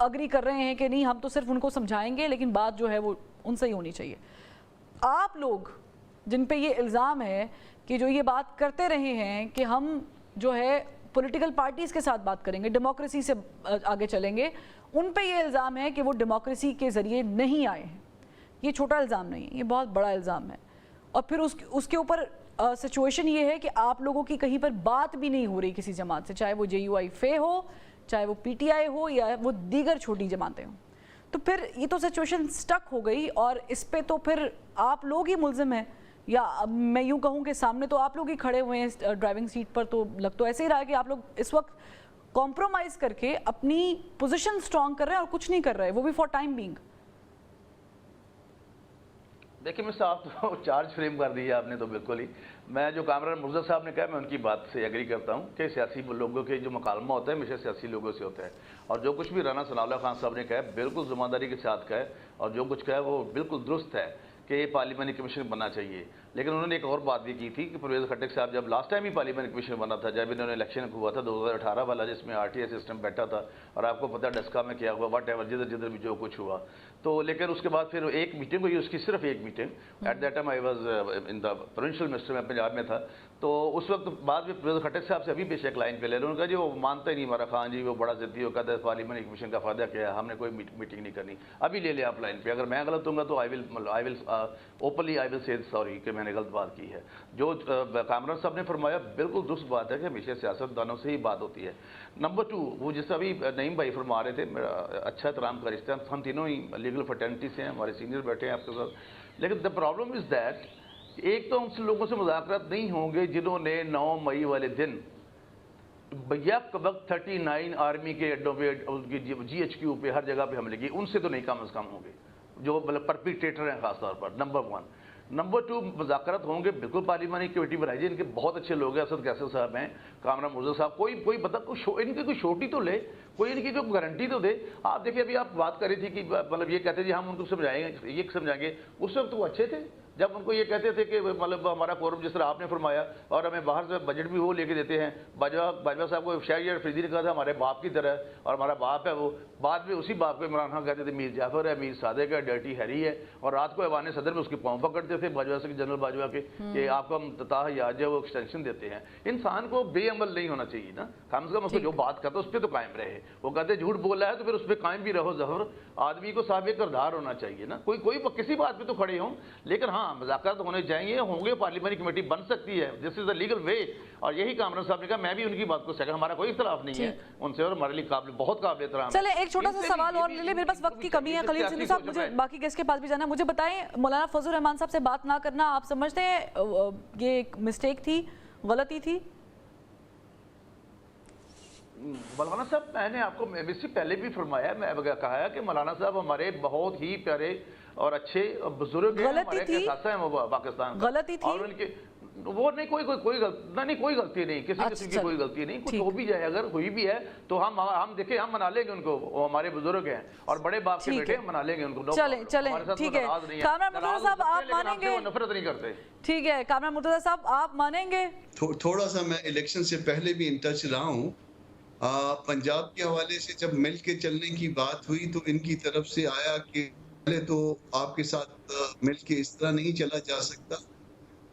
अग्री कर रहे हैं कि नहीं, हम तो सिर्फ उनको समझाएंगे, लेकिन बात जो है वो उनसे ही होनी चाहिए। आप लोग जिन पे ये इल्ज़ाम है कि जो ये बात करते रहे हैं कि हम जो है पॉलिटिकल पार्टीज़ के साथ बात करेंगे, डेमोक्रेसी से आगे चलेंगे, उन पे ये इल्ज़ाम है कि वो डेमोक्रेसी के ज़रिए नहीं आए हैं। ये छोटा इल्ज़ाम नहीं है, ये बहुत बड़ा इल्ज़ाम है। और फिर उसके ऊपर सिचुएशन ये है कि आप लोगों की कहीं पर बात भी नहीं हो रही किसी जमात से, चाहे वो JUI-FE हो, चाहे वो PTI हो या वो दीगर छोटी जमातें हों। तो फिर ये तो सिचुएशन स्टक हो गई और इस पे तो फिर आप लोग ही मुल्ज़िम हैं, या मैं यूँ कहूँ कि सामने तो आप लोग ही खड़े हुए हैं ड्राइविंग सीट पर। तो लग तो ऐसे ही रहा है कि आप लोग इस वक्त कॉम्प्रोमाइज़ करके अपनी पोजीशन स्ट्रॉन्ग कर रहे हैं और कुछ नहीं कर रहे, वो भी फॉर टाइम बीइंग। देखिए मिस्टर, आप तो चार्ज फ्रेम कर दिया आपने तो बिल्कुल ही। मैं जो कामरान मुर्तज़ा साहब ने कहा मैं उनकी बात से एग्री करता हूँ कि सियासी लोगों के जो मुकालमा होता है हमेशा सियासी लोगों से होता है, और जो कुछ भी राना सनाउल्लाह खान साहब ने कहा बिल्कुल ज़िम्मेदारी के साथ कहा, और जो कुछ कहा वो बिल्कुल दुरुस्त है कि ये पार्लिमानी कमीशन बनना चाहिए। लेकिन उन्होंने एक और बात भी की थी कि परवेज़ खट्टक साहब जब लास्ट टाइम ही पार्लिमानी कमीशन बना था, जब इन्होंने इलेक्शन हुआ था 2018 वाला, जिसमें RTI सिस्टम बैठा था, और आपको पता है डस्का में क्या हुआ, वट एवर जिधर जिधर भी जो कुछ हुआ। तो लेकिन उसके बाद फिर एक मीटिंग हुई, उसकी सिर्फ एक meeting. At that time I was in the provincial minister, मैं पंजाब में था। तो उस वक्त बाद में परवेज़ खट्टक साहब से अभी बेशक लाइन पे ले रहे, उन्होंने कहा जी वो मानता ही नहीं हमारा खान जी, वो बड़ा ज़िद्दी हो, कहता है पार्लिमानी कमीशन का फ़ायदा क्या है, हमने कोई मीटिंग नहीं करनी। अभी ले लें आप लाइन पे, अगर मैं गलत हूँगा तो I will openly I will say sorry कि मैंने गलत बात की है। जो कामरान साहब ने फरमाया बिल्कुल दुरुस्त बात है कि हमेशा सियासतदानों से ही बात होती है। नंबर 2, वो जिस अभी नईम भाई फरमा रहे थे, मेरा अच्छा एहतराम का रिश्ता, हम तीनों ही लीगल फर्टेनिटी से हैं, हमारे सीनियर बैठे हैं आपके साथ। लेकिन द प्रॉब्लम इज़ दैट एक तो उन लोगों से मुज़ाकरात नहीं होंगे जिन्होंने 9 मई वाले दिन यक वक्त 39 आर्मी के अड्डों पे, उनकी GHQ पे, हर जगह पे हमले किए, उनसे तो नहीं कम से कम होंगे जो मतलब परपिट्रेटर हैं ख़ास तौर पर। नंबर 1। नंबर 2, मुज़ाकरात होंगे बिल्कुल पार्लिमानी कमेटी बनाई जाए, इनके बहुत अच्छे लोग हैं, असद कैसर साहब हैं, कामरान मुर्तज़ा साहब, कोई बता इनकी कोई छोटी तो ले, कोई इनकी कोई गारंटी तो दे। आप देखिए अभी आप बात कर रही थी कि मतलब ये कहते जी हम उनको समझाएंगे, ये समझाएंगे, उस वक्त वो अच्छे थे जब उनको ये कहते थे कि मतलब हमारा कोरम जिस तरह आपने फरमाया, और हमें बाहर से बजट भी वो लेके देते हैं। बाजवा साहब को शायद फरीदी ने कहा था हमारे बाप की तरह, और हमारा बाप है वो। बाद में उसी बाप को इमरान खान कहते थे मीर जाफर है, मीर सादिक है, डर्टी हैरी है, और रात को ऐवान सदर में उसकी पाँव पकड़ते थे बाजवा से, जनरल बाजवा के, कि आपको हम तताह याद है वो एक्सटेंशन देते हैं। इंसान को बेअमल नहीं होना चाहिए ना, कम से कम उसको जो बात करता है उस पर तो कायम रहे। वो कहते झूठ बोला है तो फिर उस पर कायम भी रहो। जहर आदमी को साबित करदार होना चाहिए ना, कोई किसी बात पर तो खड़े हों। लेकिन हाँ, मुज़ाकरात होने चाहिए, होंगे, पार्लियामेंट्री कमेटी बन सकती है, this is the legal way. और यही कामरान साहब ने कहा, मैं भी उनकी बात को सहमत, हमारा कोई इख्तिलाफ नहीं है उनसे, और हमारे लिए बहुत काबिल एहतराम। चले एक छोटा सा सवाल और ले ले, मेरे पास वक्त की कमी है। खलील सिंधु साहब, मुझे बाकी गेस्ट के पास भी जाना है, मुझे बताएं मौलाना फजल रहमान साहब से बात ना करना आप समझते हैं ये एक मिस्टेक थी, गलती थी? मौलाना साहब, मैंने आपको इससे पहले भी फरमाया, मैं कहा है कि मौलाना साहब हमारे बहुत ही प्यारे और अच्छे बुजुर्ग हैं, हमारे खासा हैं वो पाकिस्तान। गलती थी और उनके वो नहीं कोई गलती नहीं, किसी किस्म की कोई गलती नहीं, कुछ हो भी जाए, अगर हुई भी है तो हम देखें, हम मना लेंगे उनको, वो हमारे बुजुर्ग हैं और बड़े बाप के बेटे, हम मना लेंगे उनको। चले ठीक है, कामरान मुर्तज़ा साहब आप मानेंगे? नफरत नहीं करते। ठीक है, कामरान मुर्तज़ा साहब आप मानेंगे? थोड़ा सा मैं इलेक्शन से पहले भी इन टच रहा हूँ। पंजाब के हवाले से जब मिल के चलने की बात हुई तो इनकी तरफ से आया कि पहले तो आपके साथ मिल के इस तरह नहीं चला जा सकता,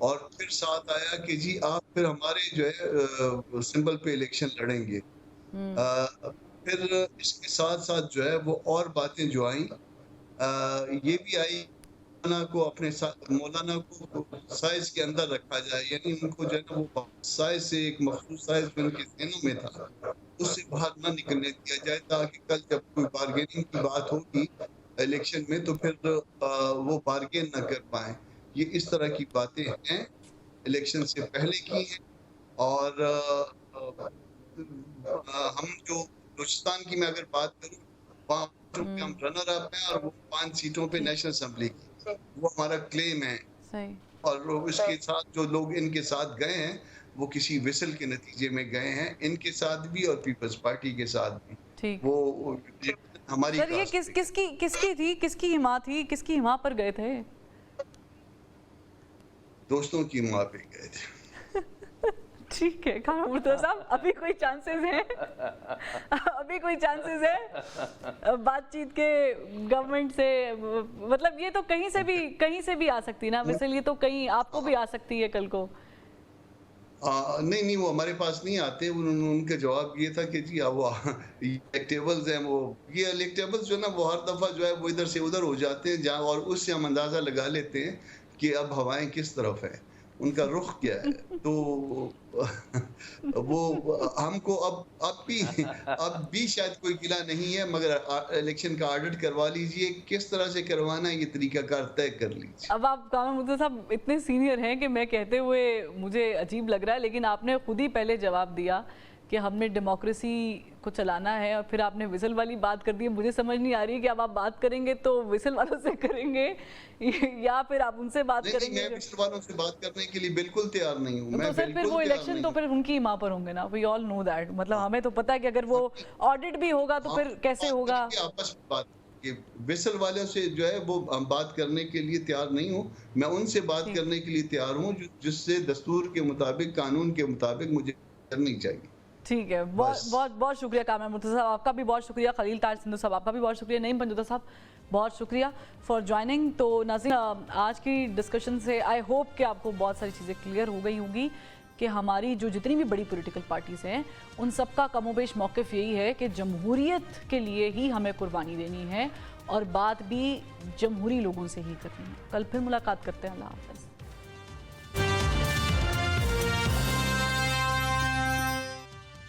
और फिर साथ आया कि जी आप फिर हमारे जो है सिंबल पे इलेक्शन लड़ेंगे। फिर इसके साथ साथ जो है वो और बातें जो आई, ये भी आई को अपने मौलाना को साइज के अंदर रखा जाए, यानी उनको जो है ना वो साइज से एक मखसूस साइज जो उनके ज़हनों में था उससे बाहर ना निकलने दिया जाए, ताकि कल जब कोई बार्गेनिंग की बात होगी इलेक्शन में तो फिर वो बार्गेन ना कर पाए। ये इस तरह की बातें हैं, इलेक्शन से पहले की हैं। और हम जो बलूचिस्तान की मैं अगर बात करूँ, वहाँ हम रनर अप हैं और वो 5 सीटों पे नेशनल असेंबली की वो हमारा क्लेम है। सही। और इसके साथ जो लोग इनके साथ गए हैं वो किसी विसल के नतीजे में गए हैं, इनके साथ भी और पीपल्स पार्टी के साथ भी। ठीक। वो हमारी सर ये किसकी थी, किसकी हिम्मत थी, किसकी हिम्मत पर गए थे? दोस्तों की हिम्मत पे गए थे। ठीक है कामरान मुर्तज़ा साहब, अभी कोई चांसेस है अभी कोई चांसेस है बातचीत के गवर्नमेंट से? मतलब ये तो कहीं से भी आ सकती है ना विसल, ये तो कहीं आपको भी आ सकती है कल को। नहीं वो हमारे पास नहीं आते। उनका जवाब ये था कि जी वो इलेक्टेबल्स हैं, वो ये इलेक्टेबल्स जो है ना वो हर दफ़ा जो है वो इधर से उधर हो जाते हैं जहाँ, और उससे हम अंदाज़ा लगा लेते हैं کہ اب ہوائیں کس طرف ہیں, ان کا رخ کیا ہے. تو وہ ہم کو اب بھی شاید کوئی گلہ نہیں ہے, مگر الیکشن کا آڈٹ کروا لیجئے, کس طرح سے کروانا ہے یہ طریقہ کار طے کر لیجئے. اب آپ کامران مرتضیٰ صاحب اتنے سینئر ہیں کہ میں کہتے ہوئے مجھے عجیب لگ رہا ہے, لیکن آپ نے خود ہی پہلے جواب دیا کہ ہم نے ڈیموکریسی کو چلانا ہے, اور پھر آپ نے وزل والی بات کر دی. مجھے سمجھ نہیں آ رہی کہ اب آپ بات کریں گے تو وزل والوں سے کریں گے یا پھر آپ ان سے بات کریں گے. میں وزل والوں سے بات کرنے کے لیے بالکل تیار نہیں ہوں. تو سر پھر وہ الیکشن تو پھر ان کی ماں پر ہوں گے نا, وی آل نو دیٹ. مطلب ہمیں تو پتہ ہے کہ اگر وہ آڈٹ بھی ہوگا تو پھر کیسے ہوگا. آپس میں بات کہ وزل والوں سے جو ہے وہ بات کرنے کے لیے تیار نہیں ہوں, میں ان سے بات کرنے کے لیے تیار ہوں جس سے دستور کے مطابق, قانون کے مطابق مجھے کرنی چاہیے. ٹھیک ہے, بہت شکریہ کامران مرتضیٰ صاحب, آپ کا بھی بہت شکریہ. خلیل تاج سندھو صاحب آپ کا بھی بہت شکریہ. نعیم پنجوتا صاحب بہت شکریہ فار جوائننگ. تو ناظرین آج کی ڈسکشن سے آئی ہوپ کہ آپ کو بہت ساری چیزیں کلیئر ہو گئی ہوں گی کہ ہماری جو جتنی بھی بڑی پولیٹیکل پارٹیز ہیں ان سب کا کم و بیش موقف یہی ہے کہ جمہوریت کے لیے ہی ہمیں قربانی دینی ہے, اور بات بھی جمہوری لوگوں سے ہی کرنی ہے. کل پھر ملاقات کرتے ہیں. اللہ حافظ.